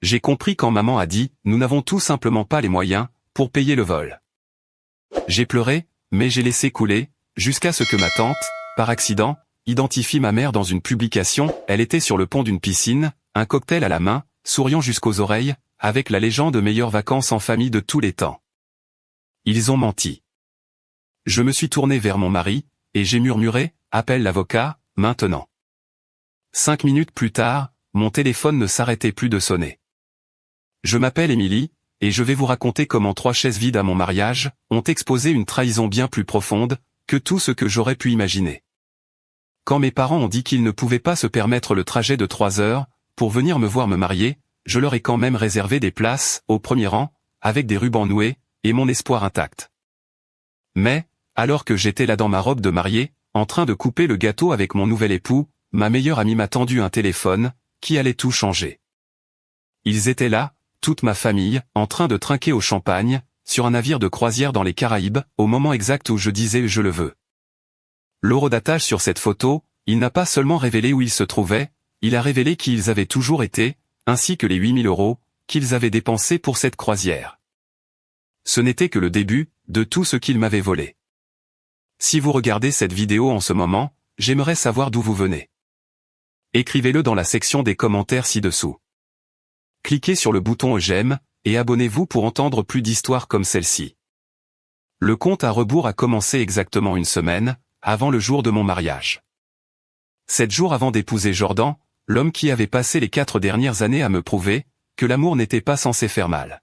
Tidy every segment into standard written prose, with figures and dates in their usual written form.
J'ai compris quand maman a dit « Nous n'avons tout simplement pas les moyens pour payer le vol ». J'ai pleuré, mais j'ai laissé couler, jusqu'à ce que ma tante, par accident, identifie ma mère dans une publication. Elle était sur le pont d'une piscine, un cocktail à la main, souriant jusqu'aux oreilles, avec la légende « Meilleures vacances en famille de tous les temps ». Ils ont menti. Je me suis tourné vers mon mari, et j'ai murmuré « Appelle l'avocat, maintenant ». 5 minutes plus tard, mon téléphone ne s'arrêtait plus de sonner. Je m'appelle Émilie, et je vais vous raconter comment 3 chaises vides à mon mariage ont exposé une trahison bien plus profonde que tout ce que j'aurais pu imaginer. Quand mes parents ont dit qu'ils ne pouvaient pas se permettre le trajet de 3 heures pour venir me voir me marier, je leur ai quand même réservé des places au premier rang, avec des rubans noués, et mon espoir intact. Mais, alors que j'étais là dans ma robe de mariée, en train de couper le gâteau avec mon nouvel époux, ma meilleure amie m'a tendu un téléphone, qui allait tout changer. Ils étaient là, toute ma famille, en train de trinquer au champagne, sur un navire de croisière dans les Caraïbes, au moment exact où je disais « je le veux ». L'horodatage sur cette photo, il n'a pas seulement révélé où ils se trouvaient, il a révélé qui ils avaient toujours été, ainsi que les 8 000 € qu'ils avaient dépensés pour cette croisière. Ce n'était que le début de tout ce qu'ils m'avaient volé. Si vous regardez cette vidéo en ce moment, j'aimerais savoir d'où vous venez. Écrivez-le dans la section des commentaires ci-dessous. Cliquez sur le bouton j'aime, et abonnez-vous pour entendre plus d'histoires comme celle-ci. Le compte à rebours a commencé exactement 1 semaine, avant le jour de mon mariage. 7 jours avant d'épouser Jordan, l'homme qui avait passé les 4 dernières années à me prouver que l'amour n'était pas censé faire mal.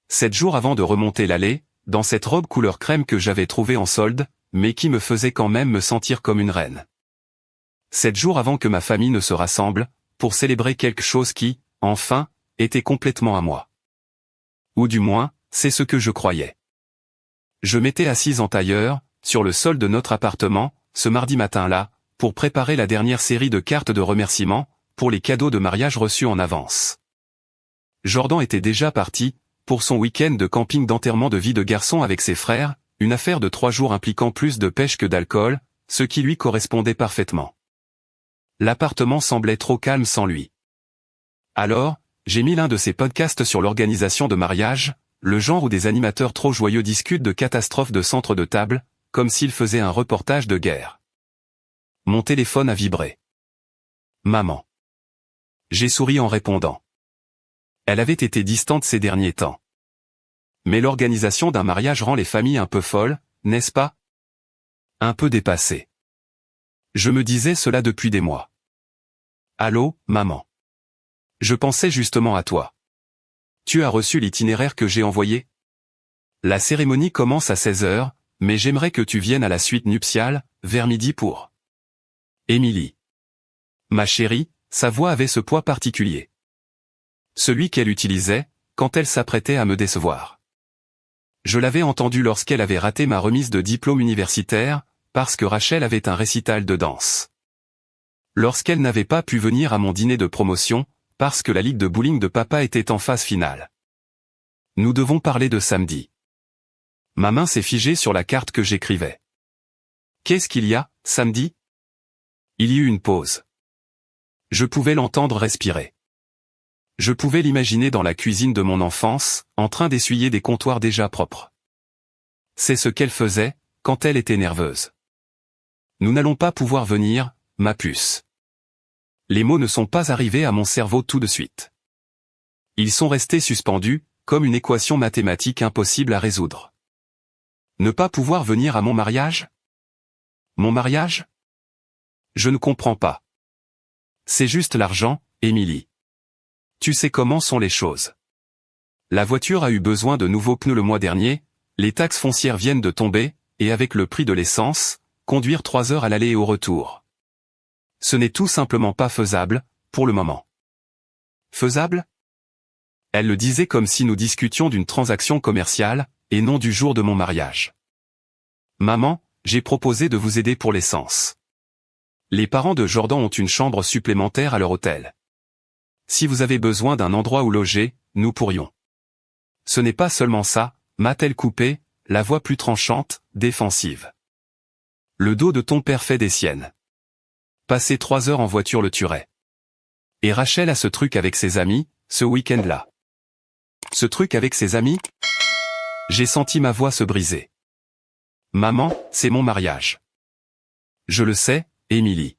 7 jours avant de remonter l'allée, dans cette robe couleur crème que j'avais trouvée en solde, mais qui me faisait quand même me sentir comme une reine. 7 jours avant que ma famille ne se rassemble, pour célébrer quelque chose qui, enfin, était complètement à moi. Ou du moins, c'est ce que je croyais. Je m'étais assise en tailleur, sur le sol de notre appartement, ce mardi matin-là, pour préparer la dernière série de cartes de remerciement, pour les cadeaux de mariage reçus en avance. Jordan était déjà parti, pour son week-end de camping d'enterrement de vie de garçon avec ses frères, une affaire de 3 jours impliquant plus de pêche que d'alcool, ce qui lui correspondait parfaitement. L'appartement semblait trop calme sans lui. Alors, j'ai mis l'un de ces podcasts sur l'organisation de mariage, le genre où des animateurs trop joyeux discutent de catastrophes de centre de table, comme s'ils faisaient un reportage de guerre. Mon téléphone a vibré. Maman. J'ai souri en répondant. Elle avait été distante ces derniers temps. Mais l'organisation d'un mariage rend les familles un peu folles, n'est-ce pas? Un peu dépassées. Je me disais cela depuis des mois. Allô, maman. Je pensais justement à toi. Tu as reçu l'itinéraire que j'ai envoyé? La cérémonie commence à 16 h, mais j'aimerais que tu viennes à la suite nuptiale, vers midi pour. Émilie. Ma chérie, sa voix avait ce poids particulier. Celui qu'elle utilisait, quand elle s'apprêtait à me décevoir. Je l'avais entendu lorsqu'elle avait raté ma remise de diplôme universitaire, parce que Rachel avait un récital de danse. Lorsqu'elle n'avait pas pu venir à mon dîner de promotion, parce que la ligue de bowling de papa était en phase finale. Nous devons parler de samedi. Ma main s'est figée sur la carte que j'écrivais. Qu'est-ce qu'il y a, samedi? Il y eut une pause. Je pouvais l'entendre respirer. Je pouvais l'imaginer dans la cuisine de mon enfance, en train d'essuyer des comptoirs déjà propres. C'est ce qu'elle faisait, quand elle était nerveuse. Nous n'allons pas pouvoir venir, ma puce. Les mots ne sont pas arrivés à mon cerveau tout de suite. Ils sont restés suspendus, comme une équation mathématique impossible à résoudre. Ne pas pouvoir venir à mon mariage? Mon mariage? Je ne comprends pas. C'est juste l'argent, Émilie. Tu sais comment sont les choses. La voiture a eu besoin de nouveaux pneus le mois dernier, les taxes foncières viennent de tomber, et avec le prix de l'essence, conduire 3 heures à l'aller et au retour. Ce n'est tout simplement pas faisable, pour le moment. Faisable? Elle le disait comme si nous discutions d'une transaction commerciale, et non du jour de mon mariage. Maman, j'ai proposé de vous aider pour l'essence. Les parents de Jordan ont une chambre supplémentaire à leur hôtel. Si vous avez besoin d'un endroit où loger, nous pourrions. Ce n'est pas seulement ça, m'a-t-elle coupé, la voix plus tranchante, défensive. Le dos de ton père fait des siennes. Passer 3 heures en voiture le tuerait. Et Rachel a ce truc avec ses amis, ce week-end-là. Ce truc avec ses amis? J'ai senti ma voix se briser. Maman, c'est mon mariage. Je le sais, Émilie.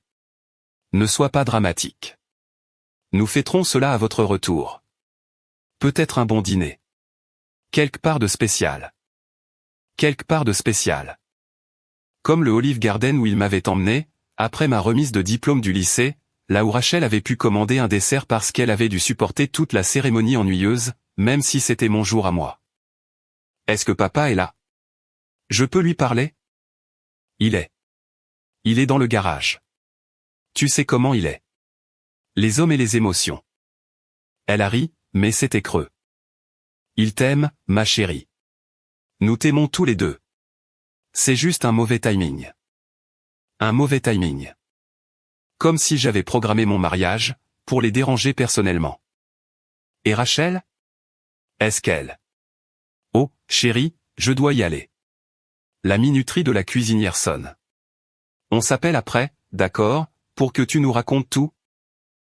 Ne sois pas dramatique. Nous fêterons cela à votre retour. Peut-être un bon dîner. Quelque part de spécial. Quelque part de spécial. Comme le Olive Garden où il m'avait emmené, après ma remise de diplôme du lycée, là où Rachel avait pu commander un dessert parce qu'elle avait dû supporter toute la cérémonie ennuyeuse, même si c'était mon jour à moi. Est-ce que papa est là? Je peux lui parler? Il est dans le garage. Tu sais comment il est. Les hommes et les émotions. Elle a ri, mais c'était creux. Il t'aime, ma chérie. Nous t'aimons tous les deux. C'est juste un mauvais timing. Un mauvais timing. Comme si j'avais programmé mon mariage, pour les déranger personnellement. Et Rachel? Est-ce qu'elle? Oh, chérie, je dois y aller. La minuterie de la cuisinière sonne. On s'appelle après, d'accord, pour que tu nous racontes tout?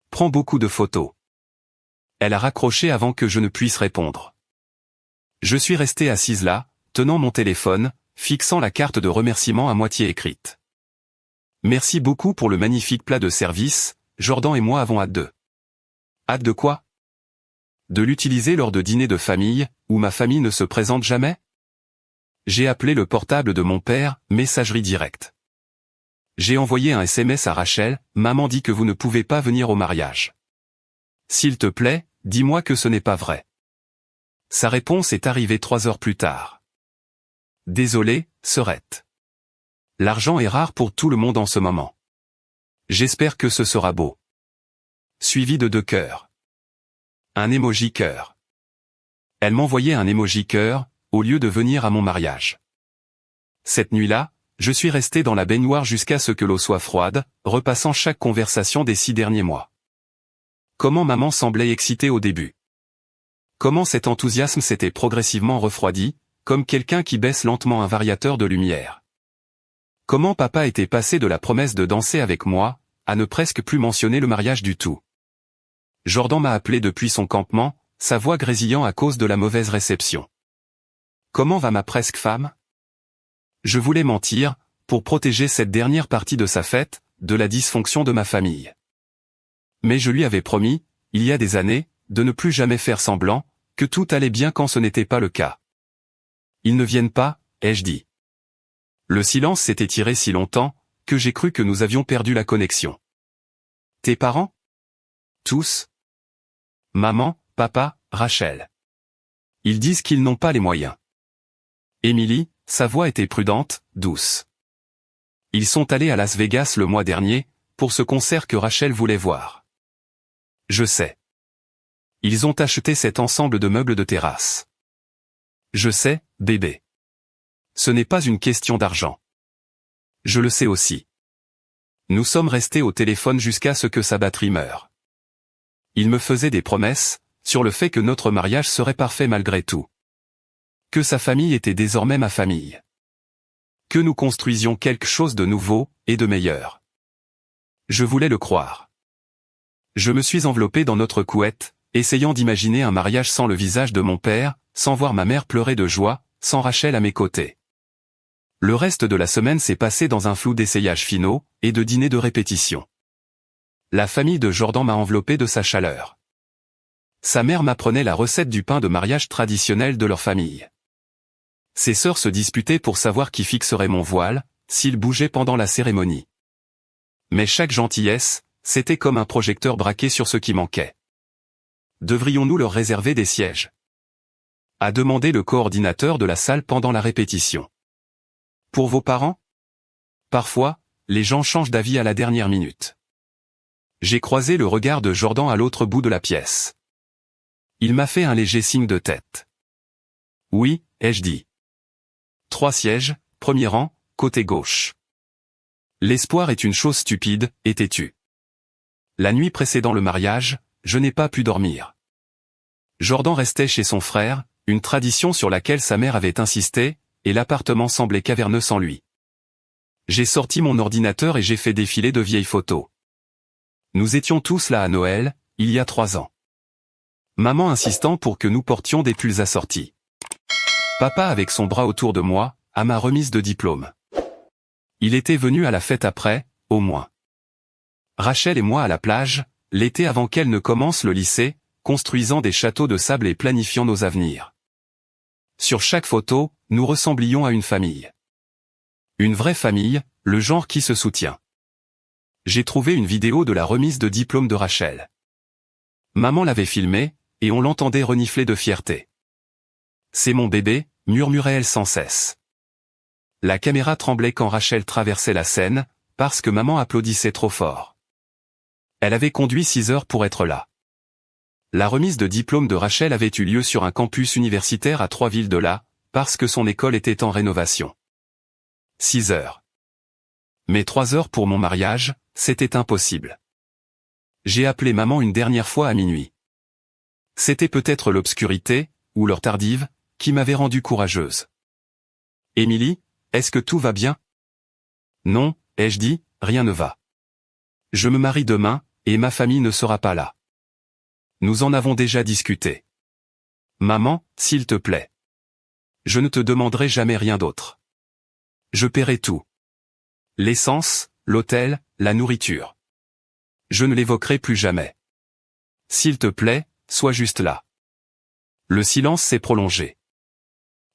Prends beaucoup de photos. Elle a raccroché avant que je ne puisse répondre. Je suis resté assise là, tenant mon téléphone, fixant la carte de remerciement à moitié écrite. Merci beaucoup pour le magnifique plat de service, Jordan et moi avons hâte de. Hâte de quoi? De l'utiliser lors de dîners de famille, où ma famille ne se présente jamais? J'ai appelé le portable de mon père, messagerie directe. J'ai envoyé un SMS à Rachel, maman dit que vous ne pouvez pas venir au mariage. S'il te plaît, dis-moi que ce n'est pas vrai. Sa réponse est arrivée 3 heures plus tard. Désolé, Serette. L'argent est rare pour tout le monde en ce moment. J'espère que ce sera beau. Suivi de 2 cœurs. Un emoji cœur. Elle m'envoyait un emoji cœur, au lieu de venir à mon mariage. Cette nuit-là, je suis resté dans la baignoire jusqu'à ce que l'eau soit froide, repassant chaque conversation des 6 derniers mois. Comment maman semblait excitée au début. Comment cet enthousiasme s'était progressivement refroidi, comme quelqu'un qui baisse lentement un variateur de lumière. Comment papa était passé de la promesse de danser avec moi, à ne presque plus mentionner le mariage du tout. Jordan m'a appelé depuis son campement, sa voix grésillant à cause de la mauvaise réception. Comment va ma presque femme? Je voulais mentir, pour protéger cette dernière partie de sa fête, de la dysfonction de ma famille. Mais je lui avais promis, il y a des années, de ne plus jamais faire semblant, que tout allait bien quand ce n'était pas le cas. Ils ne viennent pas, ai-je dit. Le silence s'est étiré si longtemps, que j'ai cru que nous avions perdu la connexion. Tes parents? Tous? Maman, papa, Rachel. Ils disent qu'ils n'ont pas les moyens. Émilie, sa voix était prudente, douce. Ils sont allés à Las Vegas le mois dernier, pour ce concert que Rachel voulait voir. Je sais. Ils ont acheté cet ensemble de meubles de terrasse. Je sais, bébé. Ce n'est pas une question d'argent. Je le sais aussi. Nous sommes restés au téléphone jusqu'à ce que sa batterie meure. Il me faisait des promesses, sur le fait que notre mariage serait parfait malgré tout. Que sa famille était désormais ma famille. Que nous construisions quelque chose de nouveau, et de meilleur. Je voulais le croire. Je me suis enveloppé dans notre couette, essayant d'imaginer un mariage sans le visage de mon père, sans voir ma mère pleurer de joie, sans Rachel à mes côtés. Le reste de la semaine s'est passé dans un flou d'essayages finaux, et de dîners de répétition. La famille de Jordan m'a enveloppé de sa chaleur. Sa mère m'apprenait la recette du pain de mariage traditionnel de leur famille. Ses sœurs se disputaient pour savoir qui fixerait mon voile, s'il bougeait pendant la cérémonie. Mais chaque gentillesse, c'était comme un projecteur braqué sur ce qui manquait. Devrions-nous leur réserver des sièges? A demandé le coordinateur de la salle pendant la répétition. Pour vos parents? Parfois, les gens changent d'avis à la dernière minute. J'ai croisé le regard de Jordan à l'autre bout de la pièce. Il m'a fait un léger signe de tête. Oui, ai-je dit. 3 sièges, premier rang, côté gauche. L'espoir est une chose stupide, et têtue. La nuit précédant le mariage, je n'ai pas pu dormir. Jordan restait chez son frère, une tradition sur laquelle sa mère avait insisté, et l'appartement semblait caverneux sans lui. J'ai sorti mon ordinateur et j'ai fait défiler de vieilles photos. Nous étions tous là à Noël, il y a 3 ans. Maman insistant pour que nous portions des pulls assortis. Papa avec son bras autour de moi, à ma remise de diplôme. Il était venu à la fête après, au moins. Rachel et moi à la plage, l'été avant qu'elle ne commence le lycée, construisant des châteaux de sable et planifiant nos avenirs. Sur chaque photo, nous ressemblions à une famille. Une vraie famille, le genre qui se soutient. J'ai trouvé une vidéo de la remise de diplôme de Rachel. Maman l'avait filmée, et on l'entendait renifler de fierté. « C'est mon bébé », murmurait-elle sans cesse. La caméra tremblait quand Rachel traversait la scène, parce que maman applaudissait trop fort. Elle avait conduit 6 heures pour être là. La remise de diplôme de Rachel avait eu lieu sur un campus universitaire à 3 villes de là, parce que son école était en rénovation. 6 heures. Mais 3 heures pour mon mariage, c'était impossible. J'ai appelé maman une dernière fois à minuit. C'était peut-être l'obscurité, ou l'heure tardive, qui m'avait rendue courageuse. « Émilie, est-ce que tout va bien ?»« Non, » ai-je dit, rien ne va. Je me marie demain, et ma famille ne sera pas là. Nous en avons déjà discuté. Maman, s'il te plaît. Je ne te demanderai jamais rien d'autre. Je paierai tout. L'essence, l'hôtel, la nourriture. Je ne l'évoquerai plus jamais. S'il te plaît, sois juste là. Le silence s'est prolongé.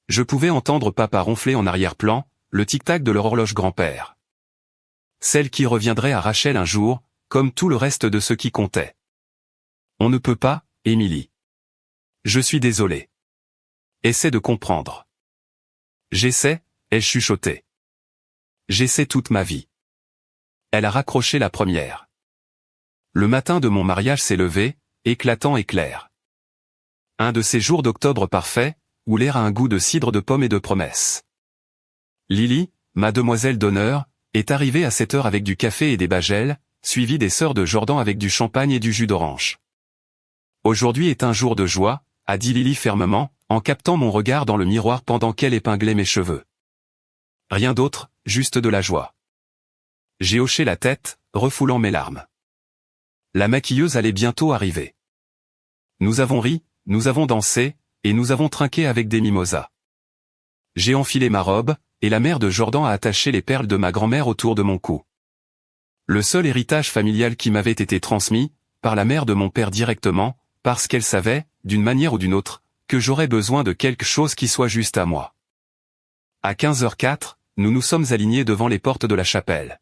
Je pouvais entendre papa ronfler en arrière-plan, le tic-tac de leur horloge grand-père. Celle qui reviendrait à Rachel un jour, comme tout le reste de ce qui comptait. On ne peut pas, Émilie. Je suis désolé. Essaie de comprendre. J'essaie, ai-je chuchoté. J'essaie toute ma vie. Elle a raccroché la première. Le matin de mon mariage s'est levé, éclatant et clair. Un de ces jours d'octobre parfaits, où l'air a un goût de cidre de pomme et de promesses. Lily, ma demoiselle d'honneur, est arrivée à 7 heures avec du café et des bagels, suivie des sœurs de Jordan avec du champagne et du jus d'orange. Aujourd'hui est un jour de joie, a dit Lily fermement, en captant mon regard dans le miroir pendant qu'elle épinglait mes cheveux. Rien d'autre, juste de la joie. J'ai hoché la tête, refoulant mes larmes. La maquilleuse allait bientôt arriver. Nous avons ri, nous avons dansé, et nous avons trinqué avec des mimosas. J'ai enfilé ma robe, et la mère de Jordan a attaché les perles de ma grand-mère autour de mon cou. Le seul héritage familial qui m'avait été transmis, par la mère de mon père directement, parce qu'elle savait, d'une manière ou d'une autre, que j'aurais besoin de quelque chose qui soit juste à moi. À 15h04, nous nous sommes alignés devant les portes de la chapelle.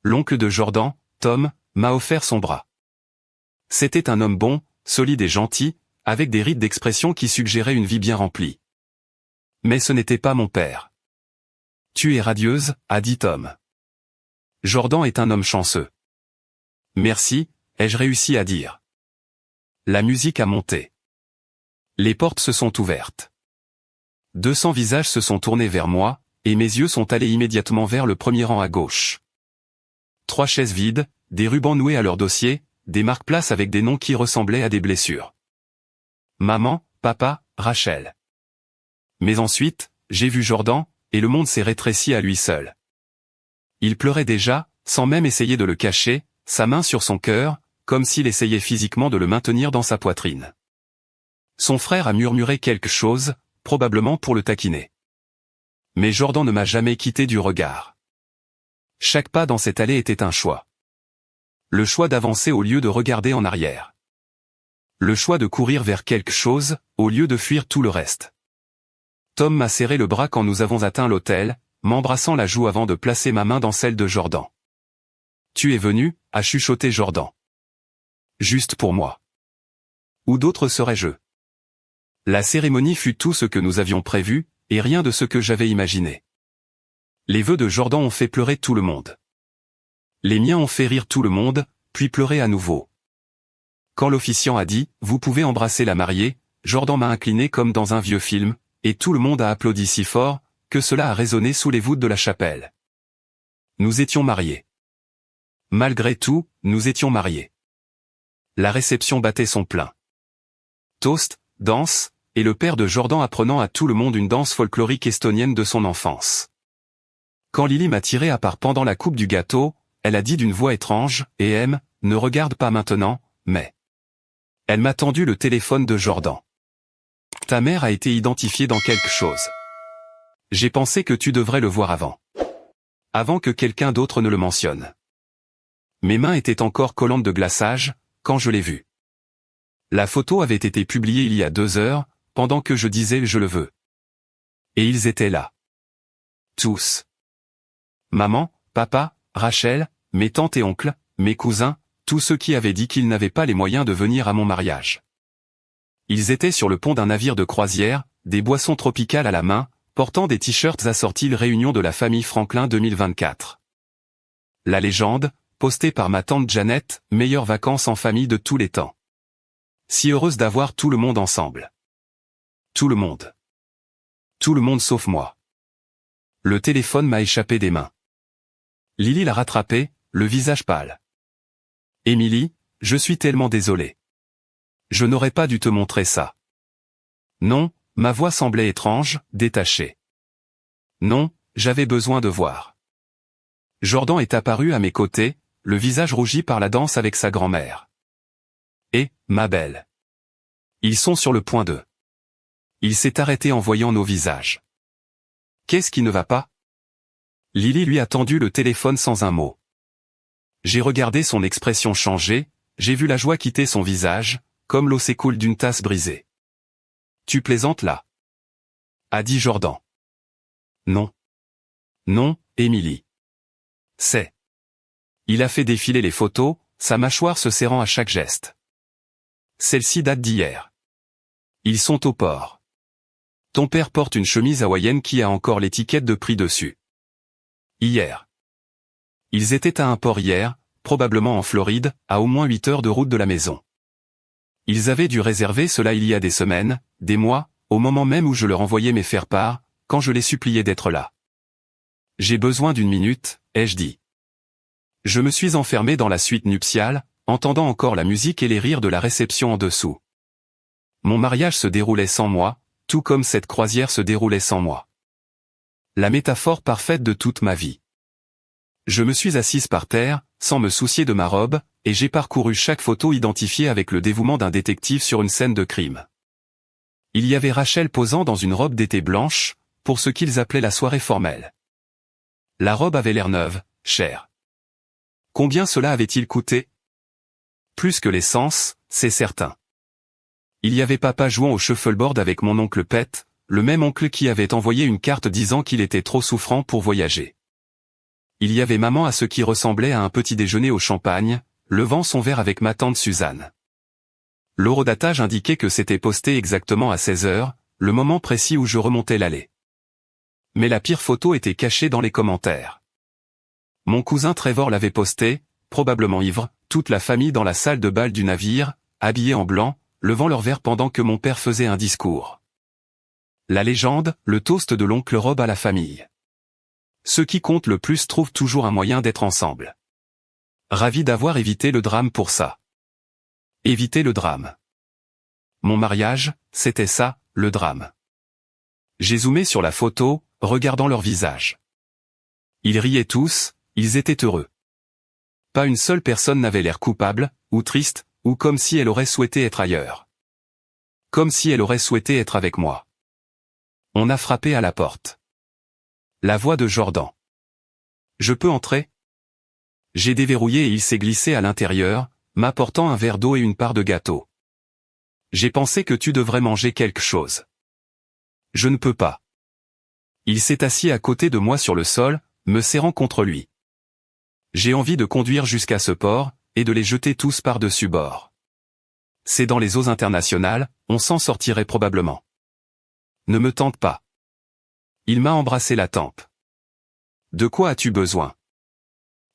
L'oncle de Jordan, Tom, m'a offert son bras. C'était un homme bon, solide et gentil, avec des rides d'expression qui suggéraient une vie bien remplie. Mais ce n'était pas mon père. « Tu es radieuse », a dit Tom. Jordan est un homme chanceux. Merci, ai-je réussi à dire. La musique a monté. Les portes se sont ouvertes. 200 visages se sont tournés vers moi, et mes yeux sont allés immédiatement vers le premier rang à gauche. 3 chaises vides, des rubans noués à leur dossier, des marque-places avec des noms qui ressemblaient à des blessures. Maman, papa, Rachel. Mais ensuite, j'ai vu Jordan, et le monde s'est rétréci à lui seul. Il pleurait déjà, sans même essayer de le cacher, sa main sur son cœur, comme s'il essayait physiquement de le maintenir dans sa poitrine. Son frère a murmuré quelque chose, probablement pour le taquiner. Mais Jordan ne m'a jamais quitté du regard. Chaque pas dans cette allée était un choix. Le choix d'avancer au lieu de regarder en arrière. Le choix de courir vers quelque chose, au lieu de fuir tout le reste. Tom m'a serré le bras quand nous avons atteint l'hôtel, m'embrassant la joue avant de placer ma main dans celle de Jordan. « Tu es venu » a chuchoté Jordan. « Juste pour moi. Où d'autre serais-je » La cérémonie fut tout ce que nous avions prévu, et rien de ce que j'avais imaginé. Les vœux de Jordan ont fait pleurer tout le monde. Les miens ont fait rire tout le monde, puis pleurer à nouveau. Quand l'officiant a dit « Vous pouvez embrasser la mariée », Jordan m'a incliné comme dans un vieux film, et tout le monde a applaudi si fort, que cela a résonné sous les voûtes de la chapelle. Nous étions mariés. Malgré tout, nous étions mariés. La réception battait son plein. Toast, danse, et le père de Jordan apprenant à tout le monde une danse folklorique estonienne de son enfance. Quand Lily m'a tiré à part pendant la coupe du gâteau, elle a dit d'une voix étrange, « Et ne regarde pas maintenant, mais... » Elle m'a tendu le téléphone de Jordan. Ta mère a été identifiée dans quelque chose. J'ai pensé que tu devrais le voir avant. Avant que quelqu'un d'autre ne le mentionne. Mes mains étaient encore collantes de glaçage, quand je l'ai vue. La photo avait été publiée il y a 2 heures, pendant que je disais « je le veux ». Et ils étaient là. Tous. Maman, papa, Rachel, mes tantes et oncles, mes cousins, tous ceux qui avaient dit qu'ils n'avaient pas les moyens de venir à mon mariage. Ils étaient sur le pont d'un navire de croisière, des boissons tropicales à la main, portant des t-shirts assortis Réunion de la famille Franklin 2024. La légende, postée par ma tante Jeannette, meilleures vacances en famille de tous les temps. Si heureuse d'avoir tout le monde ensemble. Tout le monde. Tout le monde sauf moi. Le téléphone m'a échappé des mains. Lily l'a rattrapé, le visage pâle. Émilie, je suis tellement désolé. Je n'aurais pas dû te montrer ça. Non, ma voix semblait étrange, détachée. Non, j'avais besoin de voir. Jordan est apparu à mes côtés, le visage rougi par la danse avec sa grand-mère. Et, ma belle. Ils sont sur le point de. Il s'est arrêté en voyant nos visages. Qu'est-ce qui ne va pas? Lily lui a tendu le téléphone sans un mot. J'ai regardé son expression changer, j'ai vu la joie quitter son visage, comme l'eau s'écoule d'une tasse brisée. Tu plaisantes là? A dit Jordan. Non. Non, Émilie. C'est. Il a fait défiler les photos, sa mâchoire se serrant à chaque geste. Celle-ci date d'hier. Ils sont au port. Ton père porte une chemise hawaïenne qui a encore l'étiquette de prix dessus. Hier. Ils étaient à un port hier, probablement en Floride, à au moins 8 heures de route de la maison. Ils avaient dû réserver cela il y a des semaines, des mois, au moment même où je leur envoyais mes faire-part, quand je les suppliais d'être là. J'ai besoin d'une minute, ai-je dit. Je me suis enfermé dans la suite nuptiale, entendant encore la musique et les rires de la réception en dessous. Mon mariage se déroulait sans moi, tout comme cette croisière se déroulait sans moi. La métaphore parfaite de toute ma vie. Je me suis assise par terre, sans me soucier de ma robe, et j'ai parcouru chaque photo identifiée avec le dévouement d'un détective sur une scène de crime. Il y avait Rachel posant dans une robe d'été blanche, pour ce qu'ils appelaient la soirée formelle. La robe avait l'air neuve, chère. Combien cela avait-il coûté? Plus que l'essence, c'est certain. Il y avait papa jouant au shuffleboard avec mon oncle Pet, le même oncle qui avait envoyé une carte disant qu'il était trop souffrant pour voyager. Il y avait maman à ce qui ressemblait à un petit déjeuner au champagne, levant son verre avec ma tante Suzanne. L'horodatage indiquait que c'était posté exactement à 16 heures, le moment précis où je remontais l'allée. Mais la pire photo était cachée dans les commentaires. Mon cousin Trevor l'avait posté, probablement ivre, toute la famille dans la salle de bal du navire, habillée en blanc, levant leur verre pendant que mon père faisait un discours. La légende, le toast de l'oncle Rob à la famille. Ceux qui comptent le plus trouvent toujours un moyen d'être ensemble. Ravi d'avoir évité le drame pour ça. Éviter le drame. Mon mariage, c'était ça, le drame. J'ai zoomé sur la photo, regardant leurs visages. Ils riaient tous, ils étaient heureux. Pas une seule personne n'avait l'air coupable, ou triste, ou comme si elle aurait souhaité être ailleurs. Comme si elle aurait souhaité être avec moi. On a frappé à la porte. La voix de Jordan. Je peux entrer? J'ai déverrouillé et il s'est glissé à l'intérieur, m'apportant un verre d'eau et une part de gâteau. J'ai pensé que tu devrais manger quelque chose. Je ne peux pas. Il s'est assis à côté de moi sur le sol, me serrant contre lui. J'ai envie de conduire jusqu'à ce port, et de les jeter tous par-dessus bord. C'est dans les eaux internationales, on s'en sortirait probablement. Ne me tente pas. Il m'a embrassé la tempe. De quoi as-tu besoin?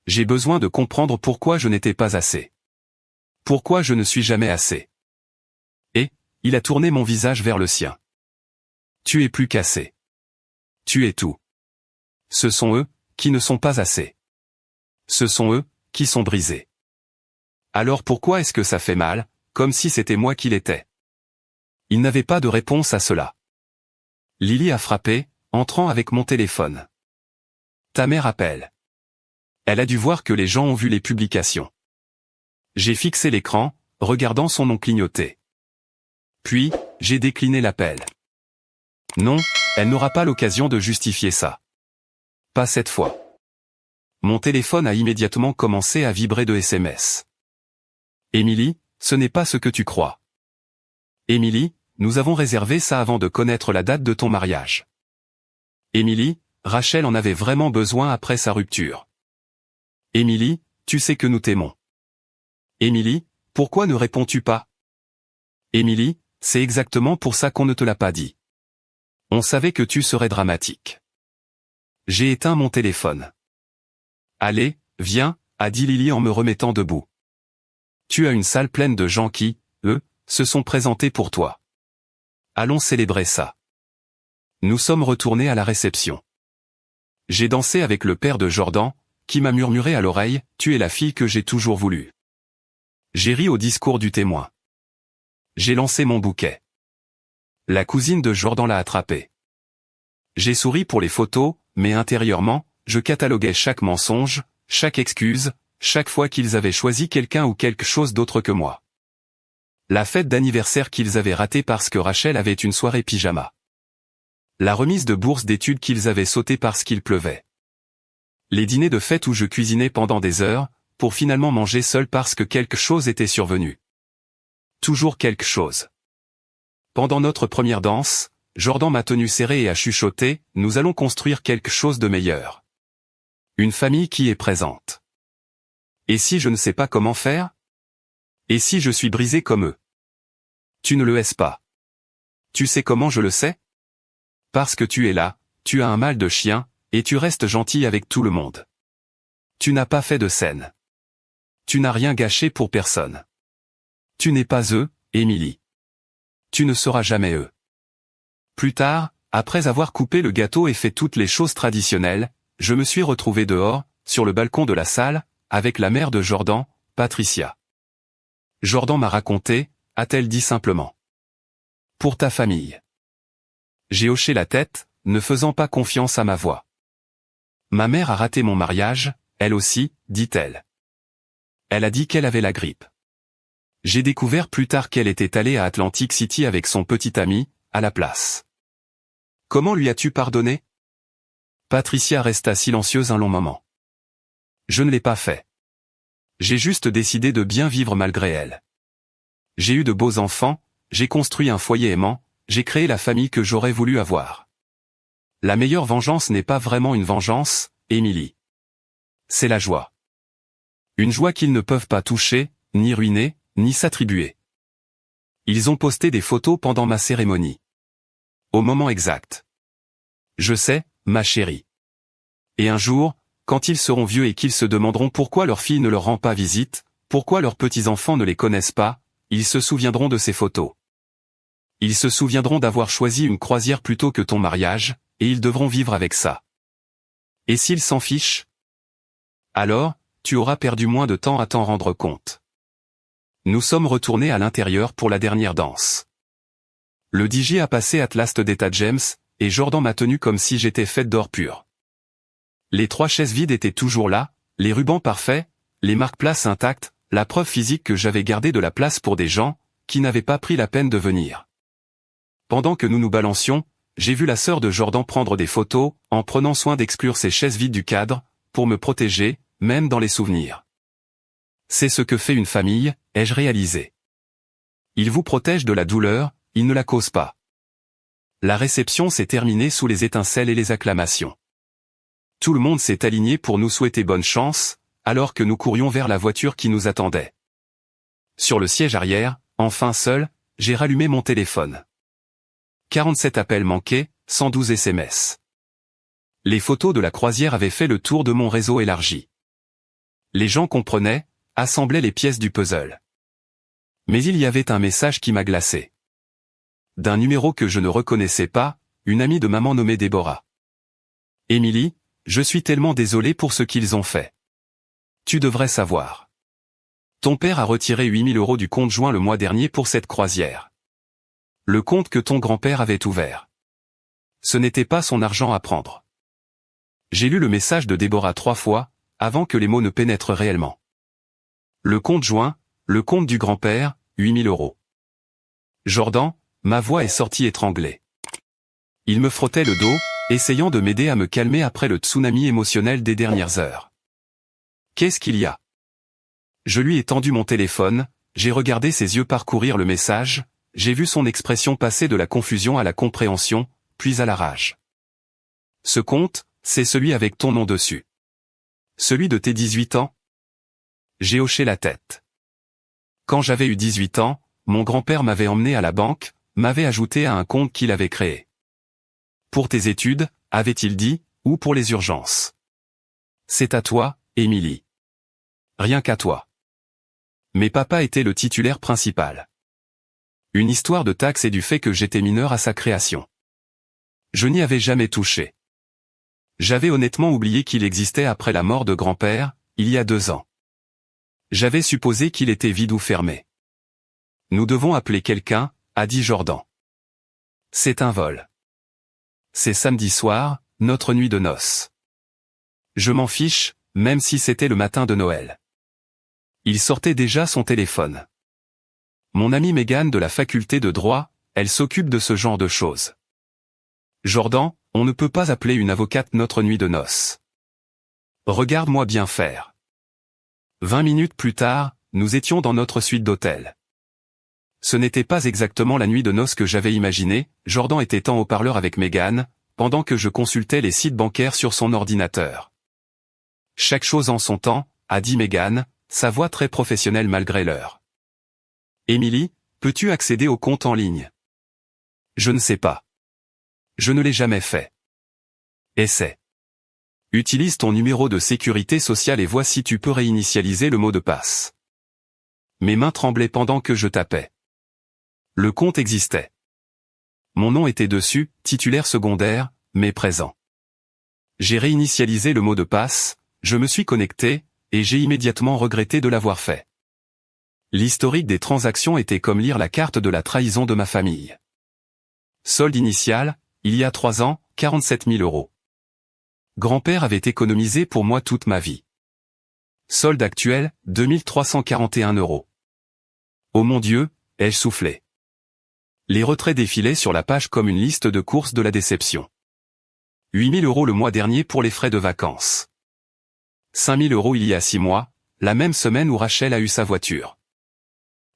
J'ai besoin de comprendre pourquoi je n'étais pas assez. Pourquoi je ne suis jamais assez. Et, il a tourné mon visage vers le sien. Tu es plus qu'assez. Tu es tout. Ce sont eux, qui ne sont pas assez. Ce sont eux, qui sont brisés. Alors pourquoi est-ce que ça fait mal, comme si c'était moi qui l'étais? Il n'avait pas de réponse à cela. Lily a frappé, entrant avec mon téléphone. Ta mère appelle. Elle a dû voir que les gens ont vu les publications. J'ai fixé l'écran, regardant son nom clignoter. Puis, j'ai décliné l'appel. Non, elle n'aura pas l'occasion de justifier ça. Pas cette fois. Mon téléphone a immédiatement commencé à vibrer de SMS. Émilie, ce n'est pas ce que tu crois. Émilie, nous avons réservé ça avant de connaître la date de ton mariage. Émilie, Rachel en avait vraiment besoin après sa rupture. Émilie, tu sais que nous t'aimons. Émilie, pourquoi ne réponds-tu pas? Émilie, c'est exactement pour ça qu'on ne te l'a pas dit. On savait que tu serais dramatique. J'ai éteint mon téléphone. Allez, viens, a dit Lily en me remettant debout. Tu as une salle pleine de gens qui, eux, se sont présentés pour toi. Allons célébrer ça. Nous sommes retournés à la réception. J'ai dansé avec le père de Jordan, qui m'a murmuré à l'oreille, « Tu es la fille que j'ai toujours voulu. » J'ai ri au discours du témoin. J'ai lancé mon bouquet. La cousine de Jordan l'a attrapé. J'ai souri pour les photos, mais intérieurement, je cataloguais chaque mensonge, chaque excuse, chaque fois qu'ils avaient choisi quelqu'un ou quelque chose d'autre que moi. La fête d'anniversaire qu'ils avaient ratée parce que Rachel avait une soirée pyjama. La remise de bourse d'études qu'ils avaient sautée parce qu'il pleuvait. Les dîners de fête où je cuisinais pendant des heures, pour finalement manger seul parce que quelque chose était survenu. Toujours quelque chose. Pendant notre première danse, Jordan m'a tenu serré et a chuchoté, « Nous allons construire quelque chose de meilleur. Une famille qui est présente. Et si je ne sais pas comment faire? Et si je suis brisé comme eux? Tu ne le es pas. Tu sais comment je le sais? Parce que tu es là, tu as un mal de chien, et tu restes gentil avec tout le monde. Tu n'as pas fait de scène. Tu n'as rien gâché pour personne. Tu n'es pas eux, Émilie. Tu ne seras jamais eux. » Plus tard, après avoir coupé le gâteau et fait toutes les choses traditionnelles, je me suis retrouvé dehors, sur le balcon de la salle, avec la mère de Jordan, Patricia. Jordan m'a raconté, a-t-elle dit simplement. Pour ta famille. J'ai hoché la tête, ne faisant pas confiance à ma voix. Ma mère a raté mon mariage, elle aussi, dit-elle. Elle a dit qu'elle avait la grippe. J'ai découvert plus tard qu'elle était allée à Atlantic City avec son petit ami, à la place. Comment lui as-tu pardonné? Patricia resta silencieuse un long moment. Je ne l'ai pas fait. J'ai juste décidé de bien vivre malgré elle. J'ai eu de beaux enfants, j'ai construit un foyer aimant, j'ai créé la famille que j'aurais voulu avoir. La meilleure vengeance n'est pas vraiment une vengeance, Émilie. C'est la joie. Une joie qu'ils ne peuvent pas toucher, ni ruiner, ni s'attribuer. Ils ont posté des photos pendant ma cérémonie. Au moment exact. Je sais, ma chérie. Et un jour, quand ils seront vieux et qu'ils se demanderont pourquoi leur fille ne leur rend pas visite, pourquoi leurs petits-enfants ne les connaissent pas, ils se souviendront de ces photos. Ils se souviendront d'avoir choisi une croisière plutôt que ton mariage, et ils devront vivre avec ça. Et s'ils s'en fichent? Alors, tu auras perdu moins de temps à t'en rendre compte. Nous sommes retournés à l'intérieur pour la dernière danse. Le DJ a passé Atlas d'Etta James, et Jordan m'a tenu comme si j'étais faite d'or pur. Les 3 chaises vides étaient toujours là, les rubans parfaits, les marque-places intactes, la preuve physique que j'avais gardé de la place pour des gens, qui n'avaient pas pris la peine de venir. Pendant que nous nous balancions, j'ai vu la sœur de Jordan prendre des photos, en prenant soin d'exclure ces chaises vides du cadre, pour me protéger, même dans les souvenirs. C'est ce que fait une famille, ai-je réalisé. Ils vous protègent de la douleur, ils ne la causent pas. La réception s'est terminée sous les étincelles et les acclamations. Tout le monde s'est aligné pour nous souhaiter bonne chance, alors que nous courions vers la voiture qui nous attendait. Sur le siège arrière, enfin seul, j'ai rallumé mon téléphone. 47 appels manqués, 112 SMS. Les photos de la croisière avaient fait le tour de mon réseau élargi. Les gens comprenaient, assemblaient les pièces du puzzle. Mais il y avait un message qui m'a glacé. D'un numéro que je ne reconnaissais pas, une amie de maman nommée Déborah. Émilie, je suis tellement désolé pour ce qu'ils ont fait. Tu devrais savoir. Ton père a retiré 8 000 € du compte joint le mois dernier pour cette croisière. Le compte que ton grand-père avait ouvert. Ce n'était pas son argent à prendre. J'ai lu le message de Déborah 3 fois, avant que les mots ne pénètrent réellement. Le compte joint, Le compte du grand-père, 8 000 €. Jordan, ma voix est sortie étranglée. Il me frottait le dos, essayant de m'aider à me calmer après le tsunami émotionnel des dernières heures. Qu'est-ce qu'il y a? Je lui ai tendu mon téléphone, j'ai regardé ses yeux parcourir le message, j'ai vu son expression passer de la confusion à la compréhension, puis à la rage. Ce compte, c'est celui avec ton nom dessus. Celui de tes 18 ans? J'ai hoché la tête. Quand j'avais eu 18 ans, mon grand-père m'avait emmené à la banque, m'avait ajouté à un compte qu'il avait créé. Pour tes études, avait-il dit, ou pour les urgences? C'est à toi, Émilie. Rien qu'à toi. Mais papa était le titulaire principal. Une histoire de taxes et du fait que j'étais mineur à sa création. Je n'y avais jamais touché. J'avais honnêtement oublié qu'il existait après la mort de grand-père, il y a 2 ans. J'avais supposé qu'il était vide ou fermé. Nous devons appeler quelqu'un, a dit Jordan. C'est un vol. C'est samedi soir, notre nuit de noces. Je m'en fiche, même si c'était le matin de Noël. Il sortait déjà son téléphone. Mon amie Mégane de la faculté de droit, elle s'occupe de ce genre de choses. Jordan, on ne peut pas appeler une avocate notre nuit de noces. Regarde-moi bien faire. 20 minutes plus tard, nous étions dans notre suite d'hôtel. Ce n'était pas exactement la nuit de noces que j'avais imaginée, Jordan était en haut-parleur avec Mégane, pendant que je consultais les sites bancaires sur son ordinateur. Chaque chose en son temps, a dit Mégane, sa voix très professionnelle malgré l'heure. Émilie, peux-tu accéder au compte en ligne? Je ne sais pas. Je ne l'ai jamais fait. Essaie. Utilise ton numéro de sécurité sociale et vois si tu peux réinitialiser le mot de passe. Mes mains tremblaient pendant que je tapais. Le compte existait. Mon nom était dessus, titulaire secondaire, mais présent. J'ai réinitialisé le mot de passe, je me suis connecté, et j'ai immédiatement regretté de l'avoir fait. L'historique des transactions était comme lire la carte de la trahison de ma famille. Solde initial, il y a 3 ans, 47 000 €. Grand-père avait économisé pour moi toute ma vie. Solde actuel, 2 341 €. Oh mon Dieu, ai-je soufflé. Les retraits défilaient sur la page comme une liste de courses de la déception. 8 000 € le mois dernier pour les frais de vacances. 5 000 € il y a 6 mois, la même semaine où Rachel a eu sa voiture.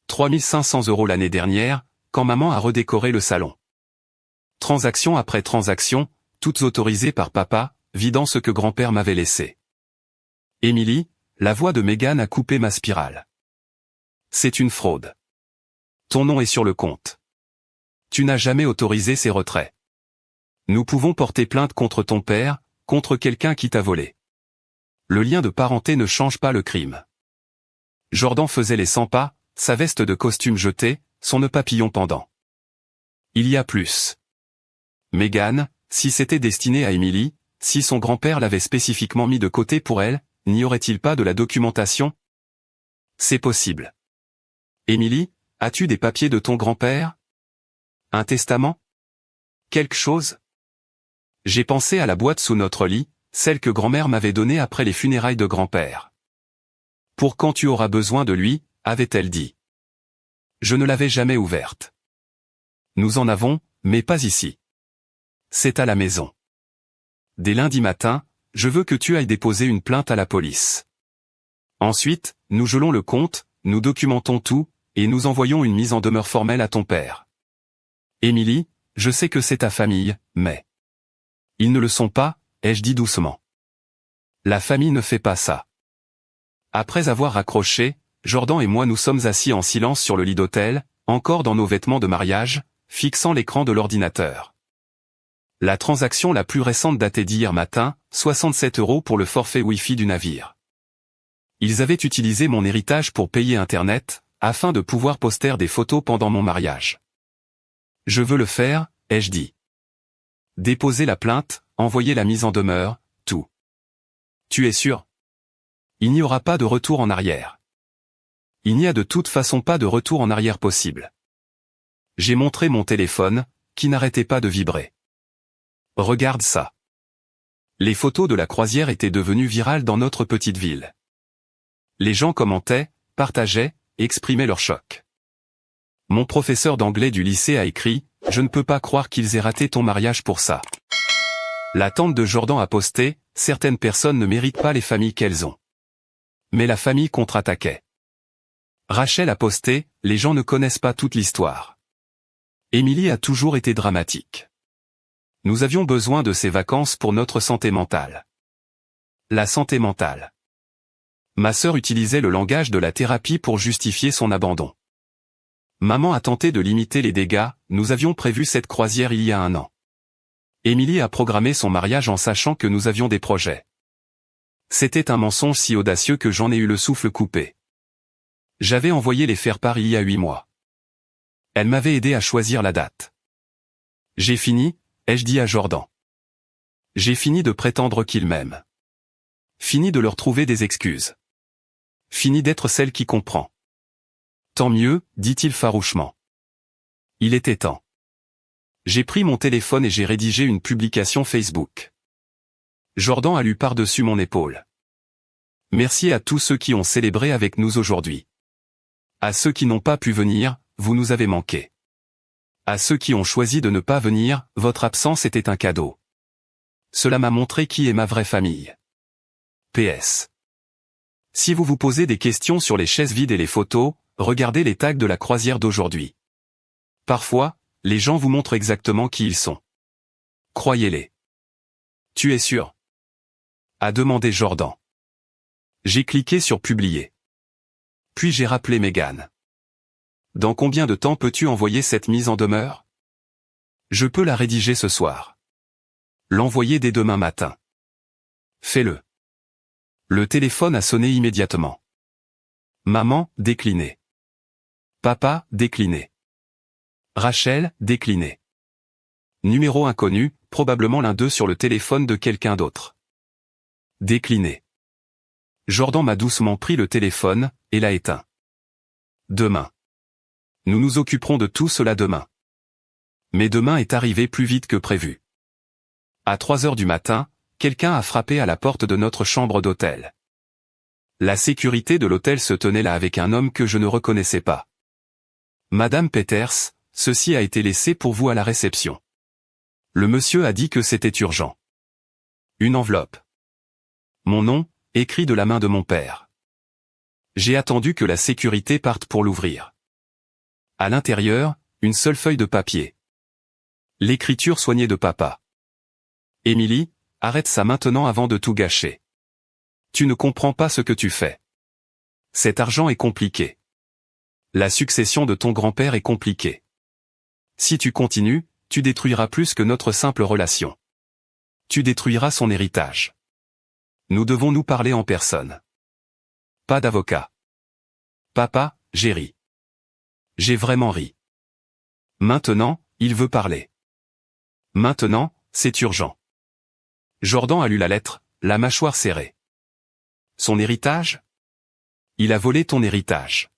3 500 € l'année dernière, quand maman a redécoré le salon. Transaction après transaction, toutes autorisées par papa, vidant ce que grand-père m'avait laissé. Émilie, la voix de Mégane a coupé ma spirale. C'est une fraude. Ton nom est sur le compte. Tu n'as jamais autorisé ces retraits. Nous pouvons porter plainte contre ton père, contre quelqu'un qui t'a volé. Le lien de parenté ne change pas le crime. Jordan faisait les 100 pas, sa veste de costume jetée, son nœud papillon pendant. Il y a plus. Mégane, si c'était destiné à Émilie, si son grand-père l'avait spécifiquement mis de côté pour elle, n'y aurait-il pas de la documentation? C'est possible. Émilie, as-tu des papiers de ton grand-père? Un testament? Quelque chose? J'ai pensé à la boîte sous notre lit, celle que grand-mère m'avait donnée après les funérailles de grand-père. Pour quand tu auras besoin de lui, avait-elle dit. Je ne l'avais jamais ouverte. Nous en avons, mais pas ici. C'est à la maison. Dès lundi matin, je veux que tu ailles déposer une plainte à la police. Ensuite, nous gelons le compte, nous documentons tout, et nous envoyons une mise en demeure formelle à ton père. Émilie, je sais que c'est ta famille, mais... Ils ne le sont pas, ai-je dit doucement. La famille ne fait pas ça. Après avoir raccroché, Jordan et moi nous sommes assis en silence sur le lit d'hôtel, encore dans nos vêtements de mariage, fixant l'écran de l'ordinateur. La transaction la plus récente datait d'hier matin, 67 € pour le forfait Wi-Fi du navire. Ils avaient utilisé mon héritage pour payer Internet, afin de pouvoir poster des photos pendant mon mariage. Je veux le faire, ai-je dit. Déposer la plainte, envoyer la mise en demeure, tout. Tu es sûr? Il n'y aura pas de retour en arrière. Il n'y a de toute façon pas de retour en arrière possible. J'ai montré mon téléphone, qui n'arrêtait pas de vibrer. Regarde ça. Les photos de la croisière étaient devenues virales dans notre petite ville. Les gens commentaient, partageaient, exprimaient leur choc. Mon professeur d'anglais du lycée a écrit « Je ne peux pas croire qu'ils aient raté ton mariage pour ça ». La tante de Jordan a posté « Certaines personnes ne méritent pas les familles qu'elles ont ». Mais la famille contre-attaquait. Rachel a posté « Les gens ne connaissent pas toute l'histoire ». Émilie a toujours été dramatique. Nous avions besoin de ces vacances pour notre santé mentale. La santé mentale. Ma sœur utilisait le langage de la thérapie pour justifier son abandon. Maman a tenté de limiter les dégâts, nous avions prévu cette croisière il y a 1 an. Émilie a programmé son mariage en sachant que nous avions des projets. C'était un mensonge si audacieux que j'en ai eu le souffle coupé. J'avais envoyé les faire-part il y a 8 mois. Elle m'avait aidé à choisir la date. J'ai fini, ai-je dit à Jordan. J'ai fini de prétendre qu'il m'aime. Fini de leur trouver des excuses. Fini d'être celle qui comprend. Tant mieux, dit-il farouchement. Il était temps. J'ai pris mon téléphone et j'ai rédigé une publication Facebook. Jordan a lu par-dessus mon épaule. Merci à tous ceux qui ont célébré avec nous aujourd'hui. À ceux qui n'ont pas pu venir, vous nous avez manqué. À ceux qui ont choisi de ne pas venir, votre absence était un cadeau. Cela m'a montré qui est ma vraie famille. PS. Si vous vous posez des questions sur les chaises vides et les photos, regardez les tags de la croisière d'aujourd'hui. Parfois, les gens vous montrent exactement qui ils sont. Croyez-les. Tu es sûr? A demandé Jordan. J'ai cliqué sur publier. Puis j'ai rappelé Megan. Dans combien de temps peux-tu envoyer cette mise en demeure? Je peux la rédiger ce soir. L'envoyer dès demain matin. Fais-le. Le téléphone a sonné immédiatement. Maman, décliné. Papa, décliné. Rachel, décliné. Numéro inconnu, probablement l'un d'eux sur le téléphone de quelqu'un d'autre. Décliné. Jordan m'a doucement pris le téléphone, et l'a éteint. Demain. Nous nous occuperons de tout cela demain. Mais demain est arrivé plus vite que prévu. À 3 heures du matin, quelqu'un a frappé à la porte de notre chambre d'hôtel. La sécurité de l'hôtel se tenait là avec un homme que je ne reconnaissais pas. Madame Peters, ceci a été laissé pour vous à la réception. Le monsieur a dit que c'était urgent. Une enveloppe. Mon nom, écrit de la main de mon père. J'ai attendu que la sécurité parte pour l'ouvrir. À l'intérieur, une seule feuille de papier. L'écriture soignée de papa. Émilie, arrête ça maintenant avant de tout gâcher. Tu ne comprends pas ce que tu fais. Cet argent est compliqué. La succession de ton grand-père est compliquée. Si tu continues, tu détruiras plus que notre simple relation. Tu détruiras son héritage. Nous devons nous parler en personne. Pas d'avocat. Papa, j'ai ri. J'ai vraiment ri. Maintenant, il veut parler. Maintenant, c'est urgent. Jordan a lu la lettre, la mâchoire serrée. Son héritage? Il a volé ton héritage.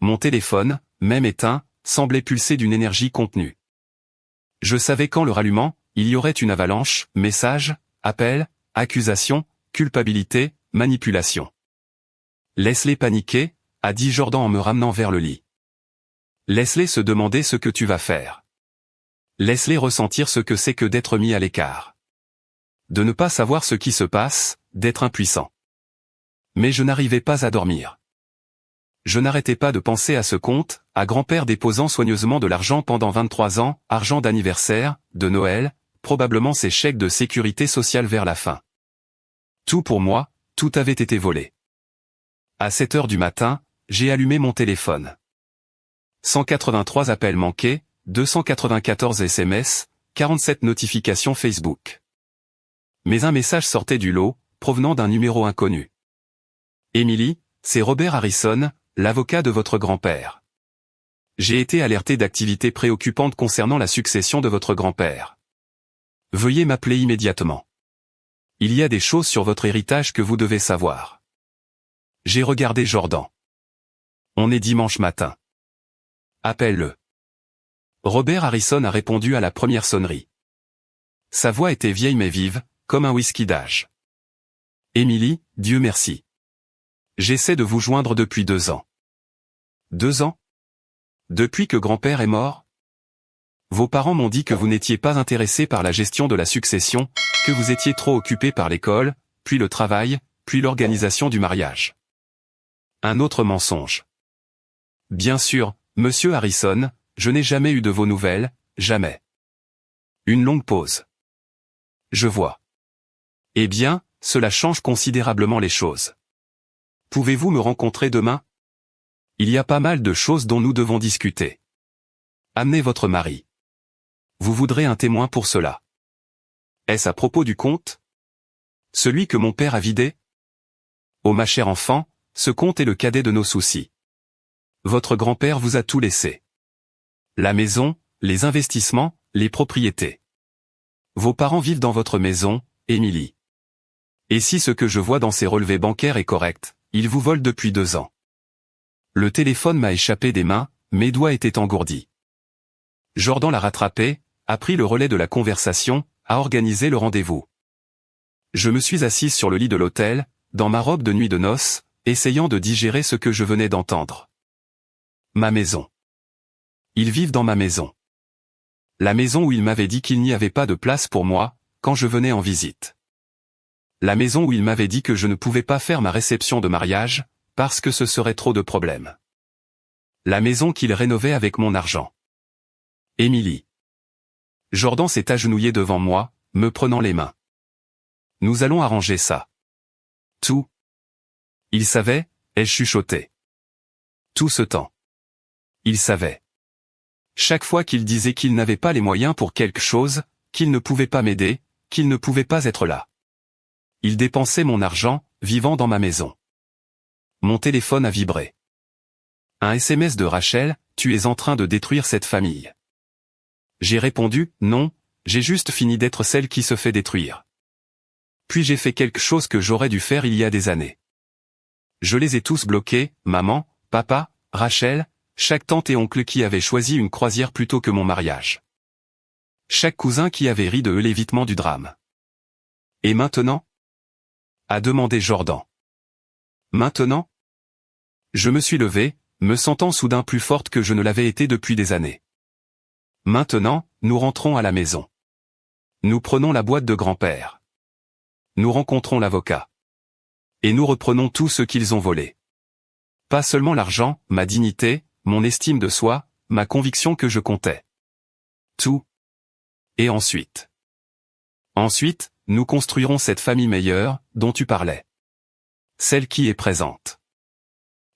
Mon téléphone, même éteint, semblait pulser d'une énergie contenue. Je savais qu'en le rallumant, il y aurait une avalanche, messages, appels, accusations, culpabilité, manipulation. Laisse-les paniquer, a dit Jordan en me ramenant vers le lit. Laisse-les se demander ce que tu vas faire. Laisse-les ressentir ce que c'est que d'être mis à l'écart. De ne pas savoir ce qui se passe, d'être impuissant. Mais je n'arrivais pas à dormir. Je n'arrêtais pas de penser à ce compte, à grand-père déposant soigneusement de l'argent pendant 23 ans, argent d'anniversaire, de Noël, probablement ses chèques de sécurité sociale vers la fin. Tout pour moi, tout avait été volé. À 7 heures du matin, j'ai allumé mon téléphone. 183 appels manqués, 294 SMS, 47 notifications Facebook. Mais un message sortait du lot, provenant d'un numéro inconnu. Émilie, c'est Robert Harrison, l'avocat de votre grand-père. J'ai été alerté d'activités préoccupantes concernant la succession de votre grand-père. Veuillez m'appeler immédiatement. Il y a des choses sur votre héritage que vous devez savoir. J'ai regardé Jordan. On est dimanche matin. Appelle-le. Robert Harrison a répondu à la première sonnerie. Sa voix était vieille mais vive, comme un whisky d'âge. Émilie, Dieu merci. J'essaie de vous joindre depuis 2 ans. 2 ans? Depuis que grand-père est mort? Vos parents m'ont dit que vous n'étiez pas intéressé par la gestion de la succession, que vous étiez trop occupé par l'école, puis le travail, puis l'organisation du mariage. Un autre mensonge. Bien sûr, monsieur Harrison, je n'ai jamais eu de vos nouvelles, jamais. Une longue pause. Je vois. Eh bien, cela change considérablement les choses. Pouvez-vous me rencontrer demain? Il y a pas mal de choses dont nous devons discuter. Amenez votre mari. Vous voudrez un témoin pour cela. Est-ce à propos du compte? Celui que mon père a vidé? Oh ma chère enfant, ce compte est le cadet de nos soucis. Votre grand-père vous a tout laissé. La maison, les investissements, les propriétés. Vos parents vivent dans votre maison, Émilie. Et si ce que je vois dans ces relevés bancaires est correct, ils vous volent depuis 2 ans. Le téléphone m'a échappé des mains, mes doigts étaient engourdis. Jordan l'a rattrapé, a pris le relais de la conversation, a organisé le rendez-vous. Je me suis assise sur le lit de l'hôtel, dans ma robe de nuit de noces, essayant de digérer ce que je venais d'entendre. Ma maison. Ils vivent dans ma maison. La maison où il m'avait dit qu'il n'y avait pas de place pour moi, quand je venais en visite. La maison où il m'avait dit que je ne pouvais pas faire ma réception de mariage, parce que ce serait trop de problèmes. La maison qu'il rénovait avec mon argent. Émilie. Jordan s'est agenouillé devant moi, me prenant les mains. Nous allons arranger ça. Tout. Il savait, elle chuchotait. Tout ce temps. Il savait. Chaque fois qu'il disait qu'il n'avait pas les moyens pour quelque chose, qu'il ne pouvait pas m'aider, qu'il ne pouvait pas être là. Il dépensait mon argent, vivant dans ma maison. Mon téléphone a vibré. Un SMS de Rachel, tu es en train de détruire cette famille. J'ai répondu, non, j'ai juste fini d'être celle qui se fait détruire. Puis j'ai fait quelque chose que j'aurais dû faire il y a des années. Je les ai tous bloqués, maman, papa, Rachel, chaque tante et oncle qui avaient choisi une croisière plutôt que mon mariage. Chaque cousin qui avait ri de l'évitement du drame. Et maintenant? A demandé Jordan. Maintenant? Je me suis levée, me sentant soudain plus forte que je ne l'avais été depuis des années. Maintenant, nous rentrons à la maison. Nous prenons la boîte de grand-père. Nous rencontrons l'avocat. Et nous reprenons tout ce qu'ils ont volé. Pas seulement l'argent, ma dignité, mon estime de soi, ma conviction que je comptais. Tout. Et ensuite. Ensuite, nous construirons cette famille meilleure, dont tu parlais. Celle qui est présente.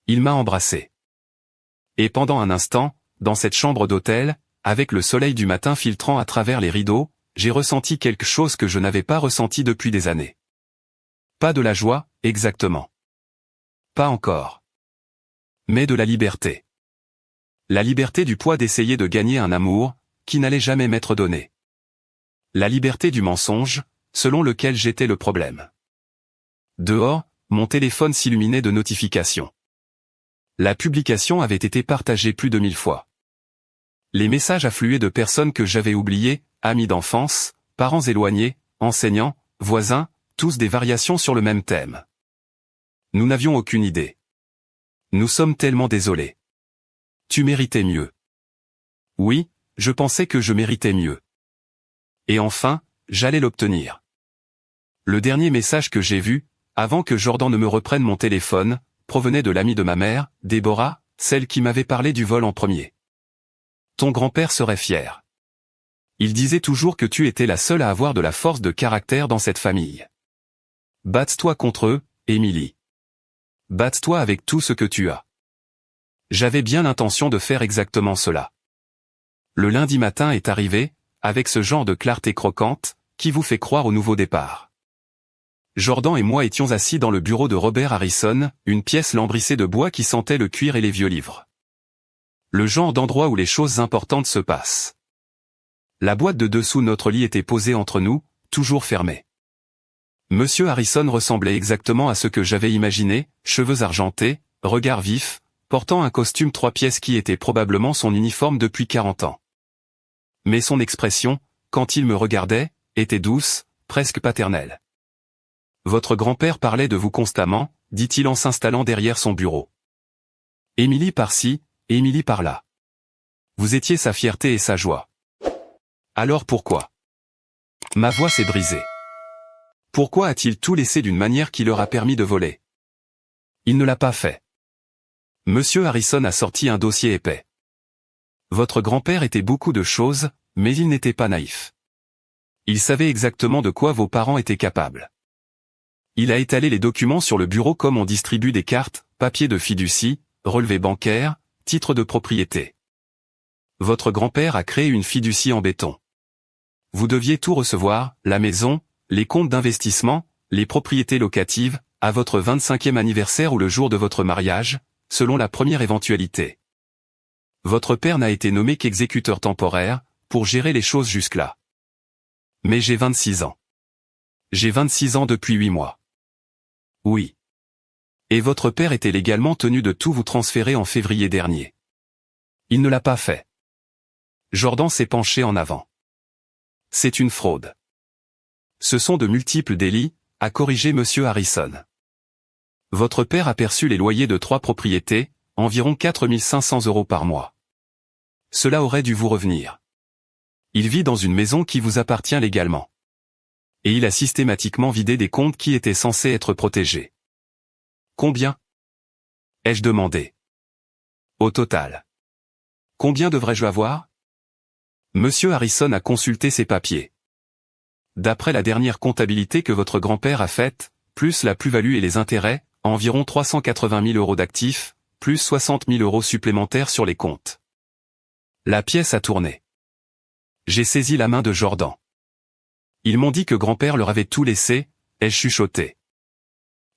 Il m'a embrassé. Et pendant un instant, dans cette chambre d'hôtel, avec le soleil du matin filtrant à travers les rideaux, j'ai ressenti quelque chose que je n'avais pas ressenti depuis des années. Pas de la joie, exactement. Pas encore. Mais de la liberté. La liberté du poids d'essayer de gagner un amour, qui n'allait jamais m'être donné. La liberté du mensonge, selon lequel j'étais le problème. Dehors, mon téléphone s'illuminait de notifications. La publication avait été partagée plus de 1000 fois. Les messages affluaient de personnes que j'avais oubliées, amis d'enfance, parents éloignés, enseignants, voisins, tous des variations sur le même thème. Nous n'avions aucune idée. Nous sommes tellement désolés. Tu méritais mieux. Oui, je pensais que je méritais mieux. Et enfin, j'allais l'obtenir. Le dernier message que j'ai vu, avant que Jordan ne me reprenne mon téléphone, provenait de l'amie de ma mère, Déborah, celle qui m'avait parlé du vol en premier. Ton grand-père serait fier. Il disait toujours que tu étais la seule à avoir de la force de caractère dans cette famille. Batte-toi contre eux, Émilie. Batte-toi avec tout ce que tu as. J'avais bien l'intention de faire exactement cela. Le lundi matin est arrivé, avec ce genre de clarté croquante, qui vous fait croire au nouveau départ. Jordan et moi étions assis dans le bureau de Robert Harrison, une pièce lambrissée de bois qui sentait le cuir et les vieux livres. Le genre d'endroit où les choses importantes se passent. La boîte de dessous notre lit était posée entre nous, toujours fermée. Monsieur Harrison ressemblait exactement à ce que j'avais imaginé, cheveux argentés, regard vif, portant un costume 3 pièces qui était probablement son uniforme depuis 40 ans. Mais son expression, quand il me regardait, était douce, presque paternelle. Votre grand-père parlait de vous constamment, dit-il en s'installant derrière son bureau. Émilie par-ci, Émilie par-là. Vous étiez sa fierté et sa joie. Alors pourquoi? Ma voix s'est brisée. Pourquoi a-t-il tout laissé d'une manière qui leur a permis de voler? Il ne l'a pas fait. Monsieur Harrison a sorti un dossier épais. Votre grand-père était beaucoup de choses, mais il n'était pas naïf. Il savait exactement de quoi vos parents étaient capables. Il a étalé les documents sur le bureau comme on distribue des cartes, papiers de fiducie, relevés bancaires, titres de propriété. Votre grand-père a créé une fiducie en béton. Vous deviez tout recevoir, la maison, les comptes d'investissement, les propriétés locatives, à votre 25e anniversaire ou le jour de votre mariage, selon la première éventualité. Votre père n'a été nommé qu'exécuteur temporaire, pour gérer les choses jusque-là. Mais j'ai 26 ans. J'ai 26 ans depuis 8 mois. Oui. Et votre père était légalement tenu de tout vous transférer en février dernier. Il ne l'a pas fait. Jordan s'est penché en avant. C'est une fraude. Ce sont de multiples délits, a corrigé monsieur Harrison. Votre père a perçu les loyers de 3 propriétés, environ 4 500 € par mois. Cela aurait dû vous revenir. Il vit dans une maison qui vous appartient légalement. Et il a systématiquement vidé des comptes qui étaient censés être protégés. Combien? Ai-je demandé. Au total. Combien devrais-je avoir? Monsieur Harrison a consulté ses papiers. D'après la dernière comptabilité que votre grand-père a faite, plus la plus-value et les intérêts, environ 380 000 € d'actifs, plus 60 000 € supplémentaires sur les comptes. La pièce a tourné. J'ai saisi la main de Jordan. Ils m'ont dit que grand-père leur avait tout laissé, ai-je chuchoté.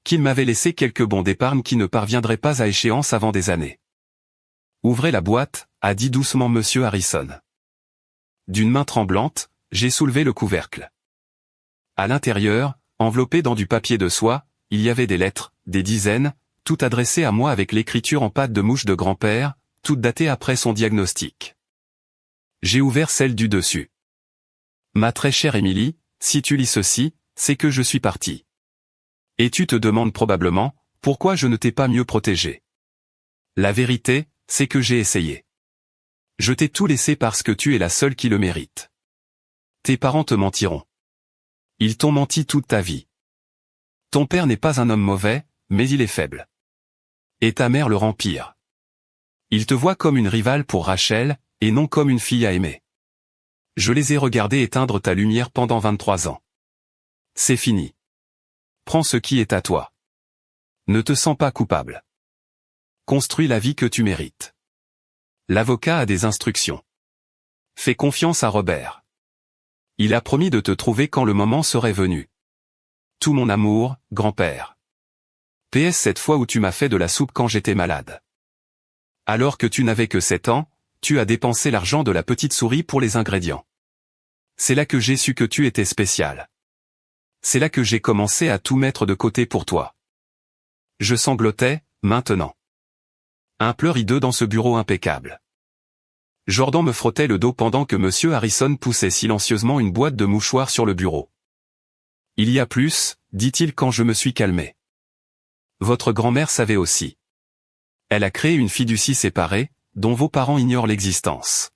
Qu'il m'avait laissé quelques bons d'épargne qui ne parviendraient pas à échéance avant des années. Ouvrez la boîte, a dit doucement monsieur Harrison. D'une main tremblante, j'ai soulevé le couvercle. À l'intérieur, enveloppé dans du papier de soie, il y avait des lettres, des dizaines, toutes adressées à moi avec l'écriture en pâte de mouche de grand-père, toutes datées après son diagnostic. J'ai ouvert celle du dessus. Ma très chère Émilie, si tu lis ceci, c'est que je suis parti. Et tu te demandes probablement, pourquoi je ne t'ai pas mieux protégé. La vérité, c'est que j'ai essayé. Je t'ai tout laissé parce que tu es la seule qui le mérite. Tes parents te mentiront. Ils t'ont menti toute ta vie. Ton père n'est pas un homme mauvais, mais il est faible. Et ta mère le rend pire. Il te voit comme une rivale pour Rachel, et non comme une fille à aimer. Je les ai regardés éteindre ta lumière pendant 23 ans. C'est fini. Prends ce qui est à toi. Ne te sens pas coupable. Construis la vie que tu mérites. L'avocat a des instructions. Fais confiance à Robert. Il a promis de te trouver quand le moment serait venu. Tout mon amour, grand-père. PS cette fois où tu m'as fait de la soupe quand j'étais malade. Alors que tu n'avais que 7 ans, tu as dépensé l'argent de la petite souris pour les ingrédients. C'est là que j'ai su que tu étais spécial. C'est là que j'ai commencé à tout mettre de côté pour toi. Je sanglotais, maintenant. Un pleur hideux dans ce bureau impeccable. Jordan me frottait le dos pendant que monsieur Harrison poussait silencieusement une boîte de mouchoirs sur le bureau. Il y a plus, dit-il quand je me suis calmé. Votre grand-mère savait aussi. Elle a créé une fiducie séparée, dont vos parents ignorent l'existence.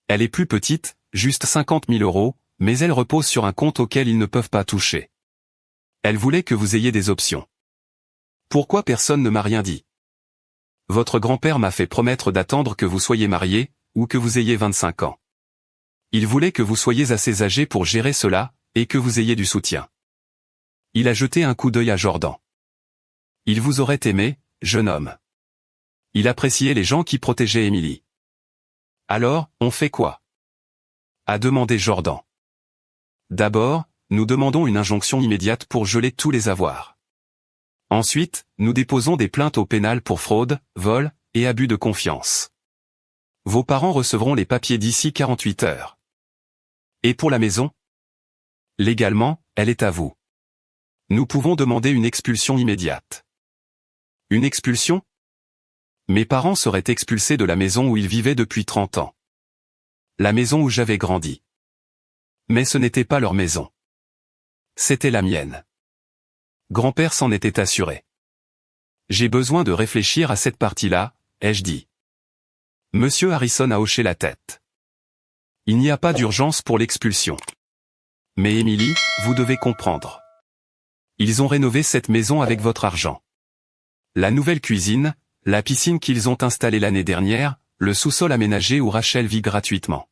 Elle est plus petite, juste 50 000 €, mais elle repose sur un compte auquel ils ne peuvent pas toucher. Elle voulait que vous ayez des options. Pourquoi personne ne m'a rien dit? Votre grand-père m'a fait promettre d'attendre que vous soyez mariés, ou que vous ayez 25 ans. Il voulait que vous soyez assez âgés pour gérer cela, et que vous ayez du soutien. Il a jeté un coup d'œil à Jordan. Il vous aurait aimé, jeune homme. Il appréciait les gens qui protégeaient Émilie. Alors, on fait quoi? A demandé Jordan. D'abord, nous demandons une injonction immédiate pour geler tous les avoirs. Ensuite, nous déposons des plaintes au pénal pour fraude, vol, et abus de confiance. Vos parents recevront les papiers d'ici 48 heures. Et pour la maison? Légalement, elle est à vous. Nous pouvons demander une expulsion immédiate. Une expulsion? Mes parents seraient expulsés de la maison où ils vivaient depuis 30 ans. La maison où j'avais grandi. Mais ce n'était pas leur maison. C'était la mienne. Grand-père s'en était assuré. J'ai besoin de réfléchir à cette partie-là, ai-je dit. Monsieur Harrison a hoché la tête. Il n'y a pas d'urgence pour l'expulsion. Mais Emily, vous devez comprendre. Ils ont rénové cette maison avec votre argent. La nouvelle cuisine, la piscine qu'ils ont installée l'année dernière, le sous-sol aménagé où Rachel vit gratuitement.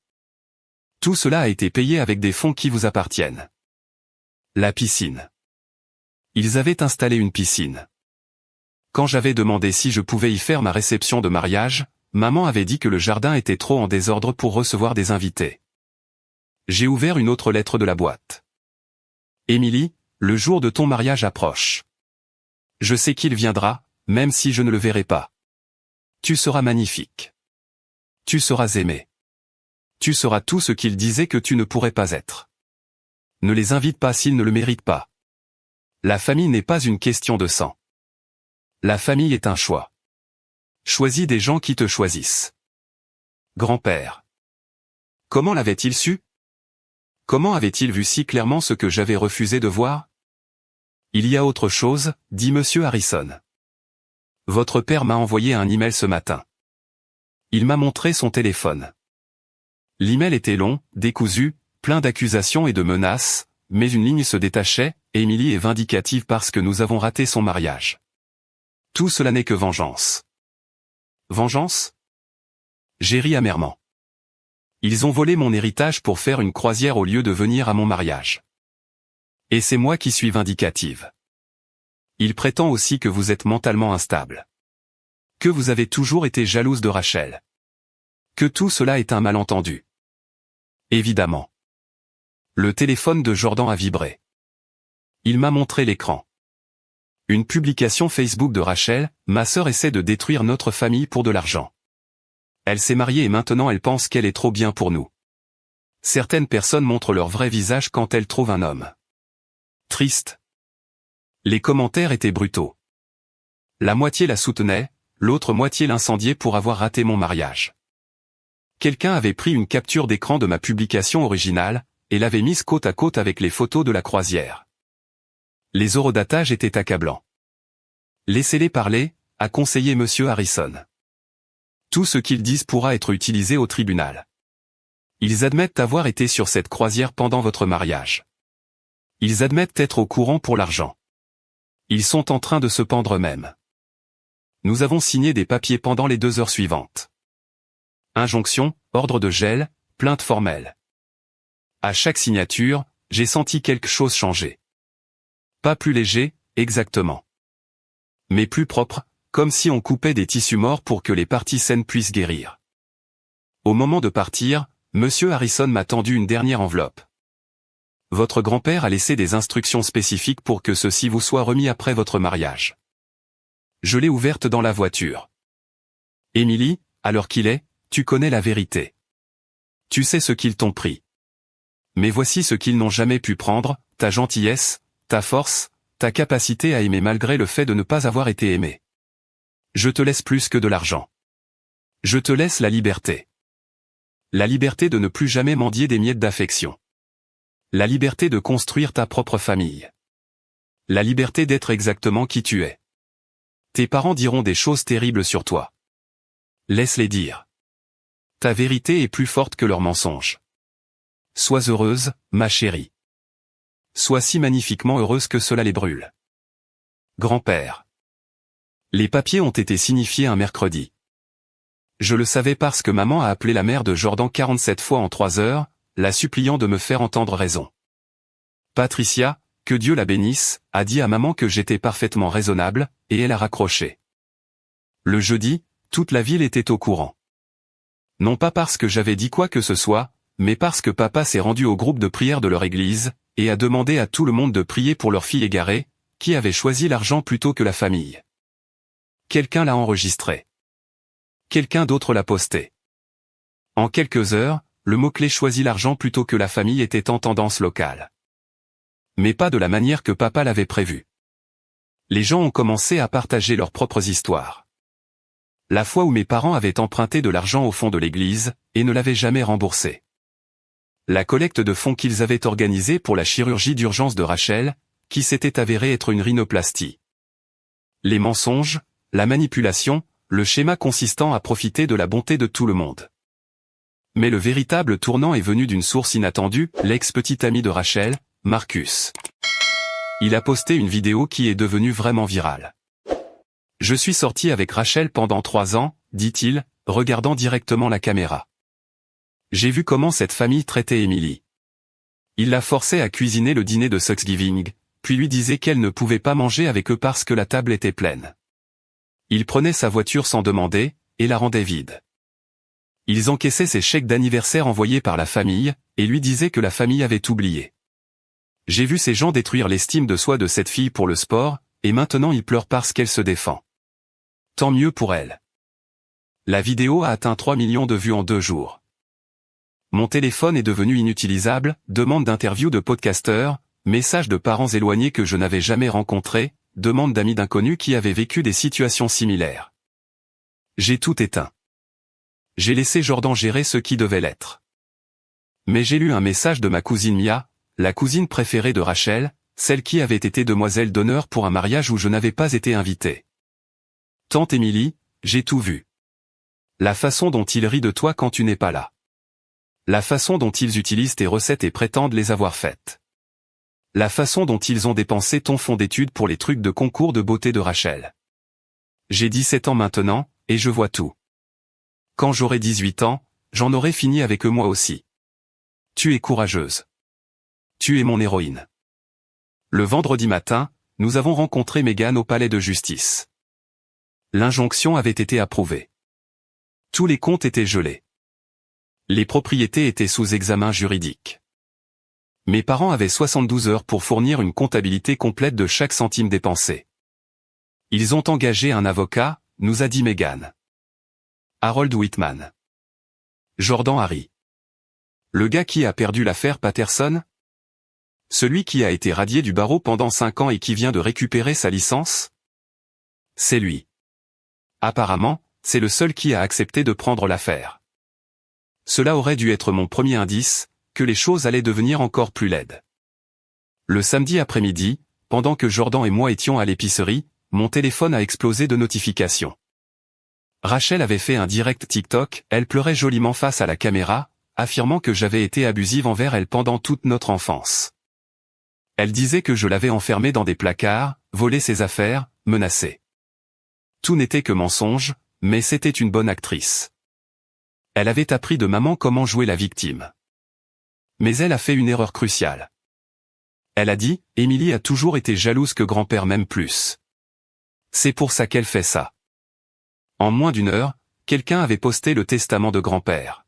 Tout cela a été payé avec des fonds qui vous appartiennent. La piscine. Ils avaient installé une piscine. Quand j'avais demandé si je pouvais y faire ma réception de mariage, maman avait dit que le jardin était trop en désordre pour recevoir des invités. J'ai ouvert une autre lettre de la boîte. Emily, le jour de ton mariage approche. Je sais qu'il viendra, même si je ne le verrai pas. Tu seras magnifique. Tu seras aimé. Tu seras tout ce qu'il disait que tu ne pourrais pas être. Ne les invite pas s'ils ne le méritent pas. La famille n'est pas une question de sang. La famille est un choix. Choisis des gens qui te choisissent. Grand-père. Comment l'avait-il su? Comment avait-il vu si clairement ce que j'avais refusé de voir? Il y a autre chose, dit Monsieur Harrison. Votre père m'a envoyé un email ce matin. Il m'a montré son téléphone. L'email était long, décousu, plein d'accusations et de menaces, mais une ligne se détachait, Emily est vindicative parce que nous avons raté son mariage. Tout cela n'est que vengeance. Vengeance? J'ai ri amèrement. Ils ont volé mon héritage pour faire une croisière au lieu de venir à mon mariage. Et c'est moi qui suis vindicative. Il prétend aussi que vous êtes mentalement instable. Que vous avez toujours été jalouse de Rachel. Que tout cela est un malentendu. Évidemment. Le téléphone de Jordan a vibré. Il m'a montré l'écran. Une publication Facebook de Rachel, ma sœur essaie de détruire notre famille pour de l'argent. Elle s'est mariée et maintenant elle pense qu'elle est trop bien pour nous. Certaines personnes montrent leur vrai visage quand elles trouvent un homme. Triste. Les commentaires étaient brutaux. La moitié la soutenait, l'autre moitié l'incendiait pour avoir raté mon mariage. Quelqu'un avait pris une capture d'écran de ma publication originale, et l'avait mise côte à côte avec les photos de la croisière. Les eurodatages étaient accablants. Laissez-les parler, a conseillé Monsieur Harrison. Tout ce qu'ils disent pourra être utilisé au tribunal. Ils admettent avoir été sur cette croisière pendant votre mariage. Ils admettent être au courant pour l'argent. Ils sont en train de se pendre eux-mêmes. Nous avons signé des papiers pendant les 2 heures suivantes. Injonction, ordre de gel, plainte formelle. À chaque signature, j'ai senti quelque chose changer. Pas plus léger, exactement. Mais plus propre, comme si on coupait des tissus morts pour que les parties saines puissent guérir. Au moment de partir, Monsieur Harrison m'a tendu une dernière enveloppe. Votre grand-père a laissé des instructions spécifiques pour que ceci vous soit remis après votre mariage. Je l'ai ouverte dans la voiture. Emily, à l'heure qu'il est, tu connais la vérité. Tu sais ce qu'ils t'ont pris. Mais voici ce qu'ils n'ont jamais pu prendre, ta gentillesse, ta force, ta capacité à aimer malgré le fait de ne pas avoir été aimé. Je te laisse plus que de l'argent. Je te laisse la liberté. La liberté de ne plus jamais mendier des miettes d'affection. La liberté de construire ta propre famille. La liberté d'être exactement qui tu es. Tes parents diront des choses terribles sur toi. Laisse-les dire. Ta vérité est plus forte que leurs mensonges. Sois heureuse, ma chérie. Sois si magnifiquement heureuse que cela les brûle. Grand-père. Les papiers ont été signifiés un mercredi. Je le savais parce que maman a appelé la mère de Jordan 47 fois en 3 heures, la suppliant de me faire entendre raison. Patricia, que Dieu la bénisse, a dit à maman que j'étais parfaitement raisonnable, et elle a raccroché. Le jeudi, toute la ville était au courant. Non pas parce que j'avais dit quoi que ce soit, mais parce que papa s'est rendu au groupe de prière de leur église, et a demandé à tout le monde de prier pour leur fille égarée, qui avait choisi l'argent plutôt que la famille. Quelqu'un l'a enregistré. Quelqu'un d'autre l'a posté. En quelques heures, le mot-clé choisit l'argent plutôt que la famille était en tendance locale. Mais pas de la manière que papa l'avait prévu. Les gens ont commencé à partager leurs propres histoires. La fois où mes parents avaient emprunté de l'argent au fond de l'église, et ne l'avaient jamais remboursé. La collecte de fonds qu'ils avaient organisée pour la chirurgie d'urgence de Rachel, qui s'était avérée être une rhinoplastie. Les mensonges, la manipulation, le schéma consistant à profiter de la bonté de tout le monde. Mais le véritable tournant est venu d'une source inattendue, l'ex-petit ami de Rachel, Marcus. Il a posté une vidéo qui est devenue vraiment virale. « Je suis sorti avec Rachel pendant 3 ans, dit-il, regardant directement la caméra. J'ai vu comment cette famille traitait Emily. Il la forçait à cuisiner le dîner de Thanksgiving, puis lui disait qu'elle ne pouvait pas manger avec eux parce que la table était pleine. Il prenait sa voiture sans demander, et la rendait vide. Ils encaissaient ses chèques d'anniversaire envoyés par la famille, et lui disaient que la famille avait oublié. J'ai vu ces gens détruire l'estime de soi de cette fille pour le sport, et maintenant il pleure parce qu'elle se défend. Tant mieux pour elle. » La vidéo a atteint 3 millions de vues en 2 jours. Mon téléphone est devenu inutilisable, demande d'interview de podcasteurs, messages de parents éloignés que je n'avais jamais rencontrés, demande d'amis d'inconnus qui avaient vécu des situations similaires. J'ai tout éteint. J'ai laissé Jordan gérer ce qui devait l'être. Mais j'ai lu un message de ma cousine Mia, la cousine préférée de Rachel, celle qui avait été demoiselle d'honneur pour un mariage où je n'avais pas été invité. « Tante Emily, j'ai tout vu. La façon dont ils rient de toi quand tu n'es pas là. La façon dont ils utilisent tes recettes et prétendent les avoir faites. La façon dont ils ont dépensé ton fonds d'études pour les trucs de concours de beauté de Rachel. J'ai 17 ans maintenant, et je vois tout. Quand j'aurai 18 ans, j'en aurai fini avec eux moi aussi. Tu es courageuse. Tu es mon héroïne. » Le vendredi matin, nous avons rencontré Meghan au palais de justice. L'injonction avait été approuvée. Tous les comptes étaient gelés. Les propriétés étaient sous examen juridique. Mes parents avaient 72 heures pour fournir une comptabilité complète de chaque centime dépensé. Ils ont engagé un avocat, nous a dit Meghan. Harold Whitman. Jordan Harry. Le gars qui a perdu l'affaire Patterson? Celui qui a été radié du barreau pendant 5 ans et qui vient de récupérer sa licence? C'est lui. Apparemment, c'est le seul qui a accepté de prendre l'affaire. Cela aurait dû être mon premier indice, que les choses allaient devenir encore plus laides. Le samedi après-midi, pendant que Jordan et moi étions à l'épicerie, mon téléphone a explosé de notifications. Rachel avait fait un direct TikTok, elle pleurait joliment face à la caméra, affirmant que j'avais été abusive envers elle pendant toute notre enfance. Elle disait que je l'avais enfermée dans des placards, volé ses affaires, menacé. Tout n'était que mensonge, mais c'était une bonne actrice. Elle avait appris de maman comment jouer la victime. Mais elle a fait une erreur cruciale. Elle a dit, Emily a toujours été jalouse que grand-père m'aime plus. C'est pour ça qu'elle fait ça. En moins d'1 heure, quelqu'un avait posté le testament de grand-père.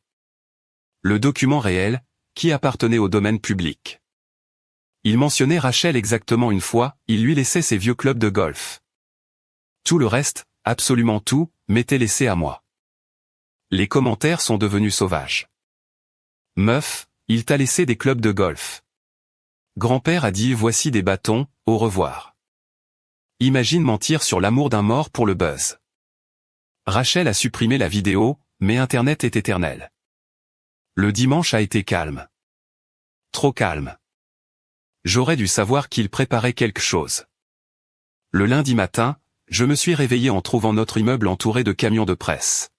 Le document réel, qui appartenait au domaine public. Il mentionnait Rachel exactement une fois, il lui laissait ses vieux clubs de golf. Tout le reste, absolument tout, m'était laissé à moi. Les commentaires sont devenus sauvages. Meuf, il t'a laissé des clubs de golf. Grand-père a dit voici des bâtons, au revoir. Imagine mentir sur l'amour d'un mort pour le buzz. Rachel a supprimé la vidéo, mais Internet est éternel. Le dimanche a été calme. Trop calme. J'aurais dû savoir qu'il préparait quelque chose. Le lundi matin, je me suis réveillé en trouvant notre immeuble entouré de camions de presse.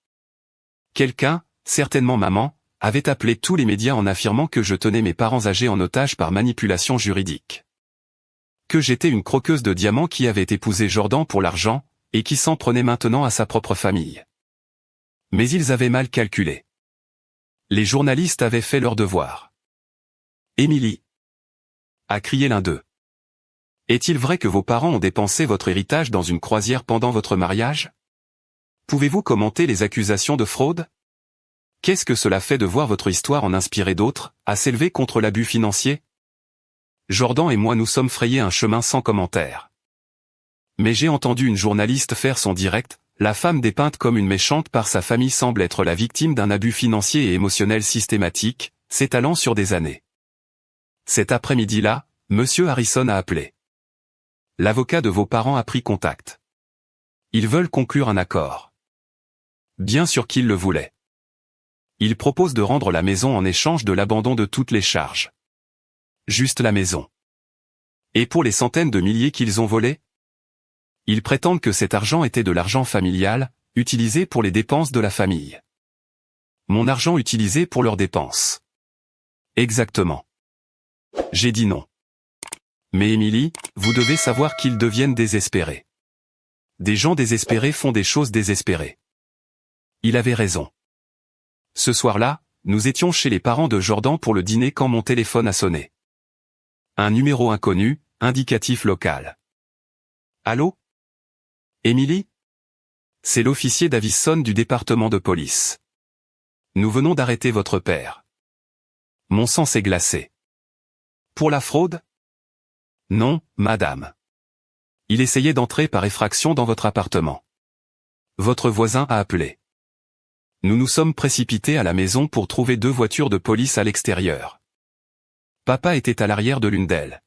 Quelqu'un, certainement maman, avait appelé tous les médias en affirmant que je tenais mes parents âgés en otage par manipulation juridique. Que j'étais une croqueuse de diamants qui avait épousé Jordan pour l'argent, et qui s'en prenait maintenant à sa propre famille. Mais ils avaient mal calculé. Les journalistes avaient fait leur devoir. Emily, a crié l'un d'eux. Est-il vrai que vos parents ont dépensé votre héritage dans une croisière pendant votre mariage? Pouvez-vous commenter les accusations de fraude? Qu'est-ce que cela fait de voir votre histoire en inspirer d'autres, à s'élever contre l'abus financier? Jordan et moi nous sommes frayés un chemin sans commentaire. Mais j'ai entendu une journaliste faire son direct, la femme dépeinte comme une méchante par sa famille semble être la victime d'un abus financier et émotionnel systématique, s'étalant sur des années. Cet après-midi-là, Monsieur Harrison a appelé. L'avocat de vos parents a pris contact. Ils veulent conclure un accord. Bien sûr qu'ils le voulaient. Ils proposent de rendre la maison en échange de l'abandon de toutes les charges. Juste la maison. Et pour les centaines de milliers qu'ils ont volés? Ils prétendent que cet argent était de l'argent familial, utilisé pour les dépenses de la famille. Mon argent utilisé pour leurs dépenses. Exactement. J'ai dit non. Mais Émilie, vous devez savoir qu'ils deviennent désespérés. Des gens désespérés font des choses désespérées. Il avait raison. Ce soir-là, nous étions chez les parents de Jordan pour le dîner quand mon téléphone a sonné. Un numéro inconnu, indicatif local. Allô? Émilie? C'est l'officier Davison du département de police. Nous venons d'arrêter votre père. Mon sang s'est glacé. Pour la fraude? Non, madame. Il essayait d'entrer par effraction dans votre appartement. Votre voisin a appelé. Nous nous sommes précipités à la maison pour trouver 2 voitures de police à l'extérieur. Papa était à l'arrière de l'une d'elles.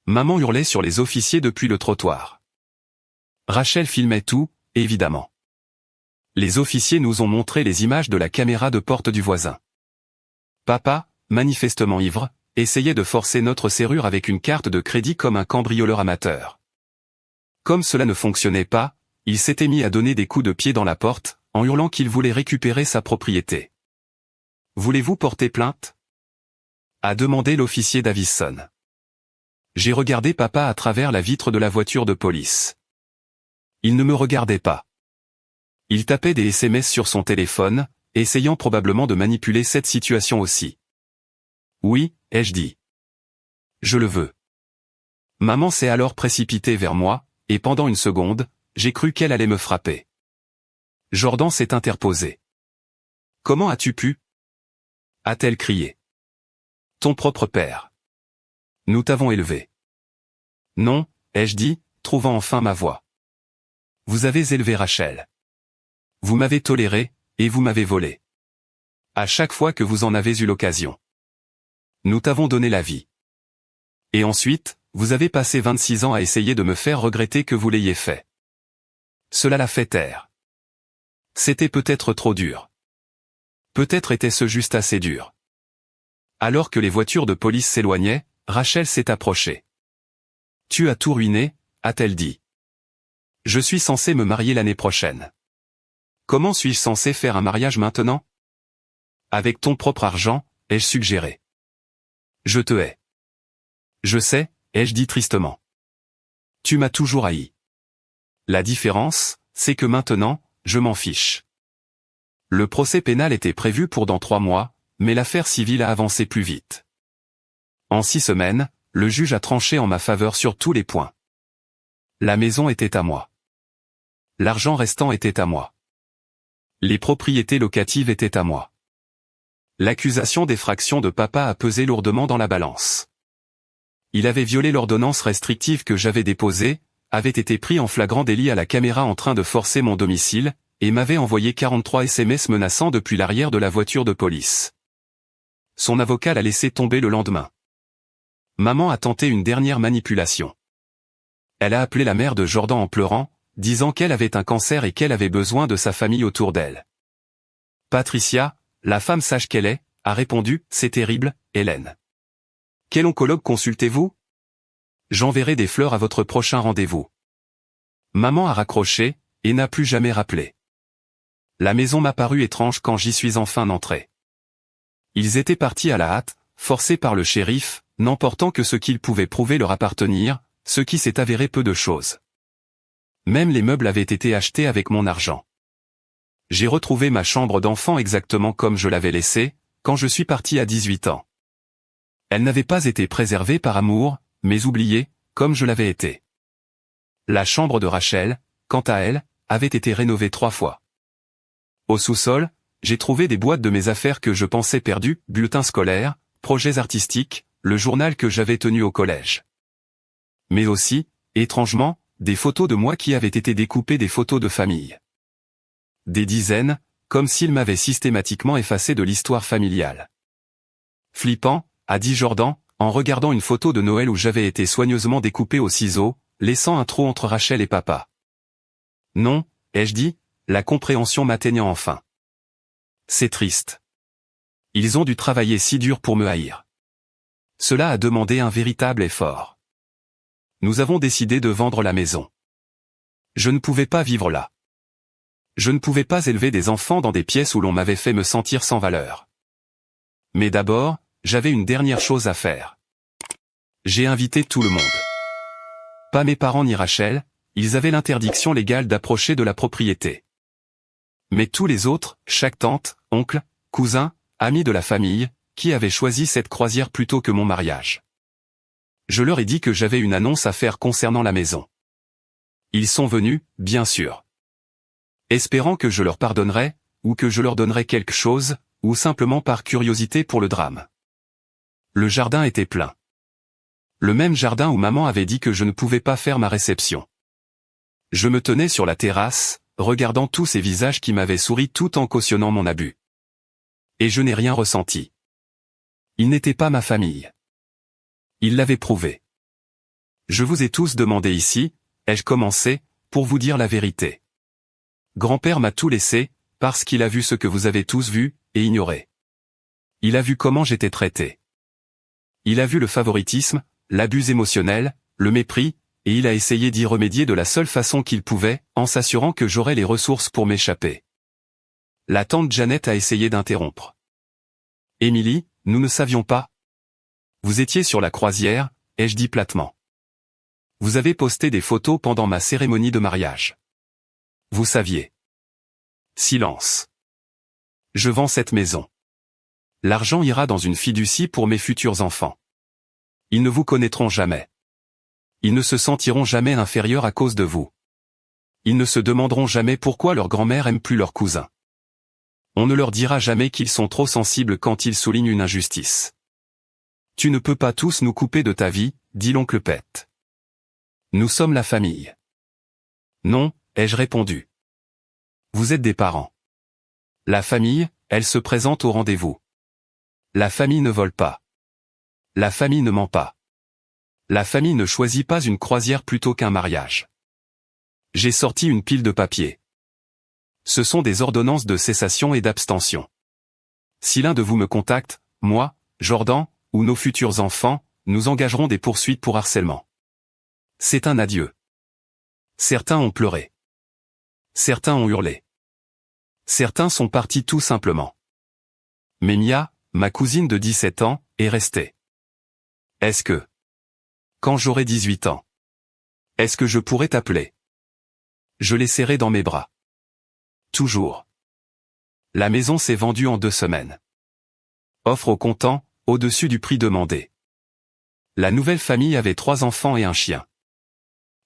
Maman hurlait sur les officiers depuis le trottoir. Rachel filmait tout, évidemment. Les officiers nous ont montré les images de la caméra de porte du voisin. Papa, manifestement ivre, essayait de forcer notre serrure avec une carte de crédit comme un cambrioleur amateur. Comme cela ne fonctionnait pas, il s'était mis à donner des coups de pied dans la porte, en hurlant qu'il voulait récupérer sa propriété. « Voulez-vous porter plainte ?» a demandé l'officier Davison. J'ai regardé papa à travers la vitre de la voiture de police. Il ne me regardait pas. Il tapait des SMS sur son téléphone, essayant probablement de manipuler cette situation aussi. Oui, ai-je dit. Je le veux. Maman s'est alors précipitée vers moi, et pendant une seconde, j'ai cru qu'elle allait me frapper. Jordan s'est interposé. Comment as-tu pu? A-t-elle crié. Ton propre père. Nous t'avons élevé. Non, ai-je dit, trouvant enfin ma voix. Vous avez élevé Rachel. Vous m'avez toléré, et vous m'avez volé. À chaque fois que vous en avez eu l'occasion. Nous t'avons donné la vie. Et ensuite, vous avez passé 26 ans à essayer de me faire regretter que vous l'ayez fait. Cela l'a fait taire. C'était peut-être trop dur. Peut-être était-ce juste assez dur. Alors que les voitures de police s'éloignaient, Rachel s'est approchée. Tu as tout ruiné, a-t-elle dit. Je suis censé me marier l'année prochaine. Comment suis-je censé faire un mariage maintenant? Avec ton propre argent, ai-je suggéré. Je te hais. Je sais, ai-je dit tristement. Tu m'as toujours haï. La différence, c'est que maintenant, je m'en fiche. Le procès pénal était prévu pour dans 3 mois, mais l'affaire civile a avancé plus vite. En 6 semaines, le juge a tranché en ma faveur sur tous les points. La maison était à moi. L'argent restant était à moi. Les propriétés locatives étaient à moi. L'accusation d'effraction de papa a pesé lourdement dans la balance. Il avait violé l'ordonnance restrictive que j'avais déposée, avait été pris en flagrant délit à la caméra en train de forcer mon domicile, et m'avait envoyé 43 SMS menaçants depuis l'arrière de la voiture de police. Son avocat l'a laissé tomber le lendemain. Maman a tenté une dernière manipulation. Elle a appelé la mère de Jordan en pleurant, disant qu'elle avait un cancer et qu'elle avait besoin de sa famille autour d'elle. Patricia, la femme sage qu'elle est, a répondu, c'est terrible, Hélène. Quel oncologue consultez-vous? J'enverrai des fleurs à votre prochain rendez-vous. Maman a raccroché, et n'a plus jamais rappelé. La maison m'a paru étrange quand j'y suis enfin entré. Ils étaient partis à la hâte, forcés par le shérif, n'emportant que ce qu'ils pouvaient prouver leur appartenir, ce qui s'est avéré peu de choses. Même les meubles avaient été achetés avec mon argent. J'ai retrouvé ma chambre d'enfant exactement comme je l'avais laissée, quand je suis parti à 18 ans. Elle n'avait pas été préservée par amour, mais oubliée, comme je l'avais été. La chambre de Rachel, quant à elle, avait été rénovée 3 fois. Au sous-sol, j'ai trouvé des boîtes de mes affaires que je pensais perdues, bulletins scolaires, projets artistiques, le journal que j'avais tenu au collège. Mais aussi, étrangement, des photos de moi qui avaient été découpées des photos de famille. Des dizaines, comme s'ils m'avaient systématiquement effacé de l'histoire familiale. Flippant, a dit Jordan, en regardant une photo de Noël où j'avais été soigneusement découpé au ciseau, laissant un trou entre Rachel et papa. Non, ai-je dit, la compréhension m'atteignant enfin. C'est triste. Ils ont dû travailler si dur pour me haïr. Cela a demandé un véritable effort. Nous avons décidé de vendre la maison. Je ne pouvais pas vivre là. Je ne pouvais pas élever des enfants dans des pièces où l'on m'avait fait me sentir sans valeur. Mais d'abord, j'avais une dernière chose à faire. J'ai invité tout le monde. Pas mes parents ni Rachel, ils avaient l'interdiction légale d'approcher de la propriété. Mais tous les autres, chaque tante, oncle, cousin, amis de la famille, qui avaient choisi cette croisière plutôt que mon mariage. Je leur ai dit que j'avais une annonce à faire concernant la maison. Ils sont venus, bien sûr. Espérant que je leur pardonnerais, ou que je leur donnerais quelque chose, ou simplement par curiosité pour le drame. Le jardin était plein. Le même jardin où maman avait dit que je ne pouvais pas faire ma réception. Je me tenais sur la terrasse, regardant tous ces visages qui m'avaient souri tout en cautionnant mon abus. Et je n'ai rien ressenti. Ils n'étaient pas ma famille. Ils l'avaient prouvé. Je vous ai tous demandé ici, ai-je commencé, pour vous dire la vérité. Grand-père m'a tout laissé, parce qu'il a vu ce que vous avez tous vu, et ignoré. Il a vu comment j'étais traité. Il a vu le favoritisme, l'abus émotionnel, le mépris, et il a essayé d'y remédier de la seule façon qu'il pouvait, en s'assurant que j'aurais les ressources pour m'échapper. La tante Janet a essayé d'interrompre. Émilie, nous ne savions pas. Vous étiez sur la croisière, ai-je dit platement. Vous avez posté des photos pendant ma cérémonie de mariage. Vous saviez. Silence. Je vends cette maison. L'argent ira dans une fiducie pour mes futurs enfants. Ils ne vous connaîtront jamais. Ils ne se sentiront jamais inférieurs à cause de vous. Ils ne se demanderont jamais pourquoi leur grand-mère aime plus leur cousin. On ne leur dira jamais qu'ils sont trop sensibles quand ils soulignent une injustice. Tu ne peux pas tous nous couper de ta vie, dit l'oncle Pet. Nous sommes la famille. Non, ai-je répondu. Vous êtes des parents. La famille, elle se présente au rendez-vous. La famille ne vole pas. La famille ne ment pas. La famille ne choisit pas une croisière plutôt qu'un mariage. J'ai sorti une pile de papier. Ce sont des ordonnances de cessation et d'abstention. Si l'un de vous me contacte, moi, Jordan, ou nos futurs enfants, nous engagerons des poursuites pour harcèlement. C'est un adieu. Certains ont pleuré. Certains ont hurlé. Certains sont partis tout simplement. Mais Mia, ma cousine de 17 ans, est restée. Est-ce que... Quand j'aurai 18 ans. Est-ce que je pourrais t'appeler? Je l'ai serré dans mes bras. Toujours. La maison s'est vendue en 2 semaines. Offre au comptant, au-dessus du prix demandé. La nouvelle famille avait 3 enfants et un chien.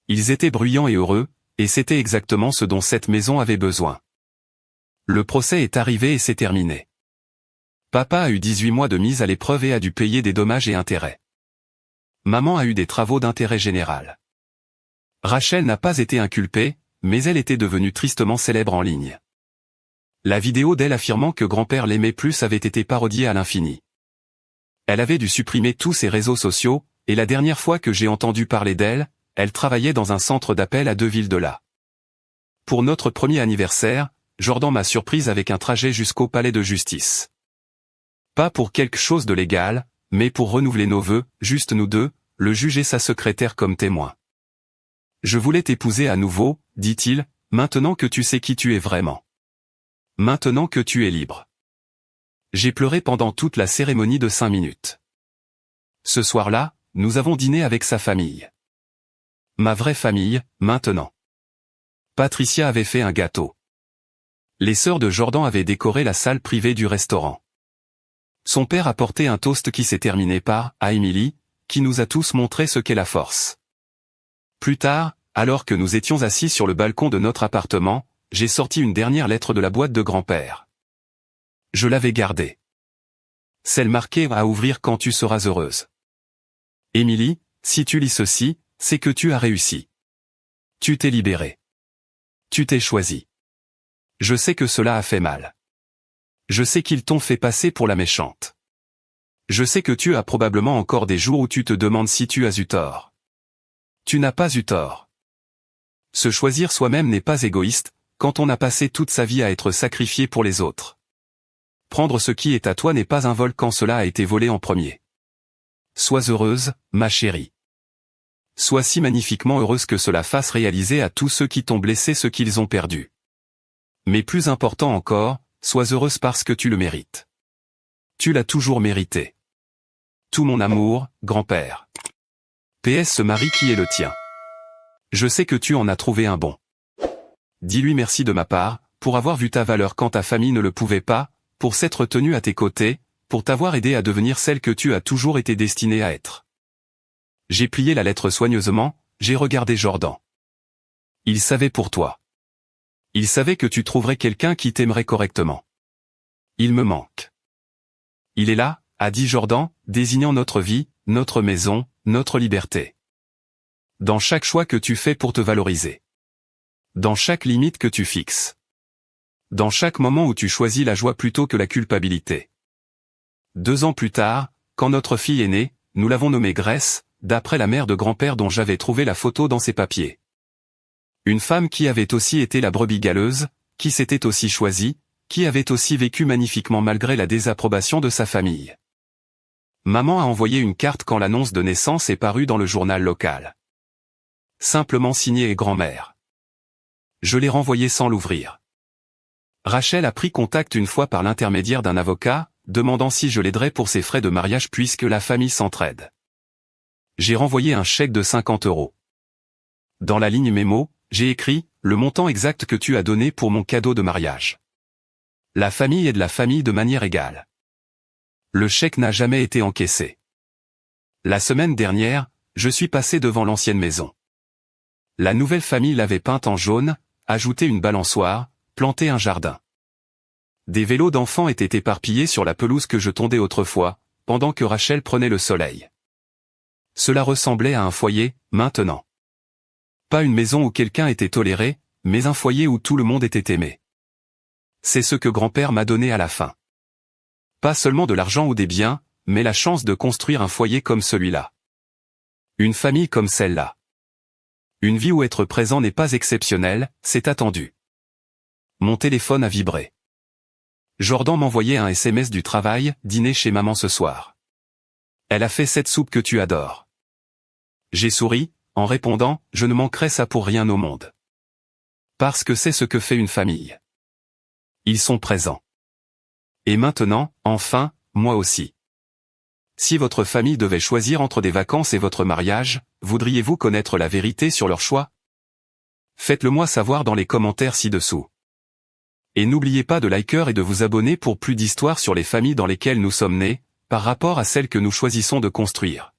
Ils étaient bruyants et heureux, et c'était exactement ce dont cette maison avait besoin. Le procès est arrivé et c'est terminé. Papa a eu 18 mois de mise à l'épreuve et a dû payer des dommages et intérêts. Maman a eu des travaux d'intérêt général. Rachel n'a pas été inculpée, mais elle était devenue tristement célèbre en ligne. La vidéo d'elle affirmant que grand-père l'aimait plus avait été parodiée à l'infini. Elle avait dû supprimer tous ses réseaux sociaux, et la dernière fois que j'ai entendu parler d'elle, elle travaillait dans un centre d'appel à 2 villes de là. Pour notre premier anniversaire, Jordan m'a surprise avec un trajet jusqu'au palais de justice. Pas pour quelque chose de légal, mais pour renouveler nos vœux, juste nous deux, le juge et sa secrétaire comme témoins. Je voulais t'épouser à nouveau, dit-il, maintenant que tu sais qui tu es vraiment. Maintenant que tu es libre. J'ai pleuré pendant toute la cérémonie de 5 minutes. Ce soir-là, nous avons dîné avec sa famille. Ma vraie famille, maintenant. Patricia avait fait un gâteau. Les sœurs de Jordan avaient décoré la salle privée du restaurant. Son père a porté un toast qui s'est terminé par « à Émilie », qui nous a tous montré ce qu'est la force. Plus tard, alors que nous étions assis sur le balcon de notre appartement, j'ai sorti une dernière lettre de la boîte de grand-père. Je l'avais gardée. Celle marquée à ouvrir quand tu seras heureuse. Émilie, si tu lis ceci, c'est que tu as réussi. Tu t'es libérée. Tu t'es choisie. Je sais que cela a fait mal. Je sais qu'ils t'ont fait passer pour la méchante. Je sais que tu as probablement encore des jours où tu te demandes si tu as eu tort. Tu n'as pas eu tort. Se choisir soi-même n'est pas égoïste, quand on a passé toute sa vie à être sacrifié pour les autres. Prendre ce qui est à toi n'est pas un vol quand cela a été volé en premier. Sois heureuse, ma chérie. Sois si magnifiquement heureuse que cela fasse réaliser à tous ceux qui t'ont blessé ce qu'ils ont perdu. Mais plus important encore, sois heureuse parce que tu le mérites. Tu l'as toujours mérité. Tout mon amour, grand-père. PS ce mari qui est le tien. Je sais que tu en as trouvé un bon. Dis-lui merci de ma part, pour avoir vu ta valeur quand ta famille ne le pouvait pas, pour s'être tenue à tes côtés, pour t'avoir aidé à devenir celle que tu as toujours été destinée à être. J'ai plié la lettre soigneusement, j'ai regardé Jordan. Il savait pour toi. Il savait que tu trouverais quelqu'un qui t'aimerait correctement. Il me manque. Il est là, a dit Jordan, désignant notre vie, notre maison, notre liberté. Dans chaque choix que tu fais pour te valoriser. Dans chaque limite que tu fixes. Dans chaque moment où tu choisis la joie plutôt que la culpabilité. 2 ans plus tard, quand notre fille est née, nous l'avons nommée Grace, d'après la mère de grand-père dont j'avais trouvé la photo dans ses papiers. Une femme qui avait aussi été la brebis galeuse, qui s'était aussi choisie, qui avait aussi vécu magnifiquement malgré la désapprobation de sa famille. Maman a envoyé une carte quand l'annonce de naissance est parue dans le journal local. Simplement signée grand-mère. Je l'ai renvoyée sans l'ouvrir. Rachel a pris contact une fois par l'intermédiaire d'un avocat, demandant si je l'aiderais pour ses frais de mariage puisque la famille s'entraide. J'ai renvoyé un chèque de 50 €. Dans la ligne mémo, j'ai écrit « Le montant exact que tu as donné pour mon cadeau de mariage. La famille est de la famille de manière égale. » Le chèque n'a jamais été encaissé. La semaine dernière, je suis passé devant l'ancienne maison. La nouvelle famille l'avait peinte en jaune, ajouté une balançoire, planté un jardin. Des vélos d'enfants étaient éparpillés sur la pelouse que je tondais autrefois, pendant que Rachel prenait le soleil. Cela ressemblait à un foyer, maintenant. Pas une maison où quelqu'un était toléré, mais un foyer où tout le monde était aimé. C'est ce que grand-père m'a donné à la fin. Pas seulement de l'argent ou des biens, mais la chance de construire un foyer comme celui-là. Une famille comme celle-là. Une vie où être présent n'est pas exceptionnel, c'est attendu. Mon téléphone a vibré. Jordan m'envoyait un SMS du travail, dîner chez maman ce soir. Elle a fait cette soupe que tu adores. J'ai souri, en répondant, je ne manquerai ça pour rien au monde. Parce que c'est ce que fait une famille. Ils sont présents. Et maintenant, enfin, moi aussi. Si votre famille devait choisir entre des vacances et votre mariage, voudriez-vous connaître la vérité sur leur choix? Faites-le moi savoir dans les commentaires ci-dessous. Et n'oubliez pas de liker et de vous abonner pour plus d'histoires sur les familles dans lesquelles nous sommes nés, par rapport à celles que nous choisissons de construire.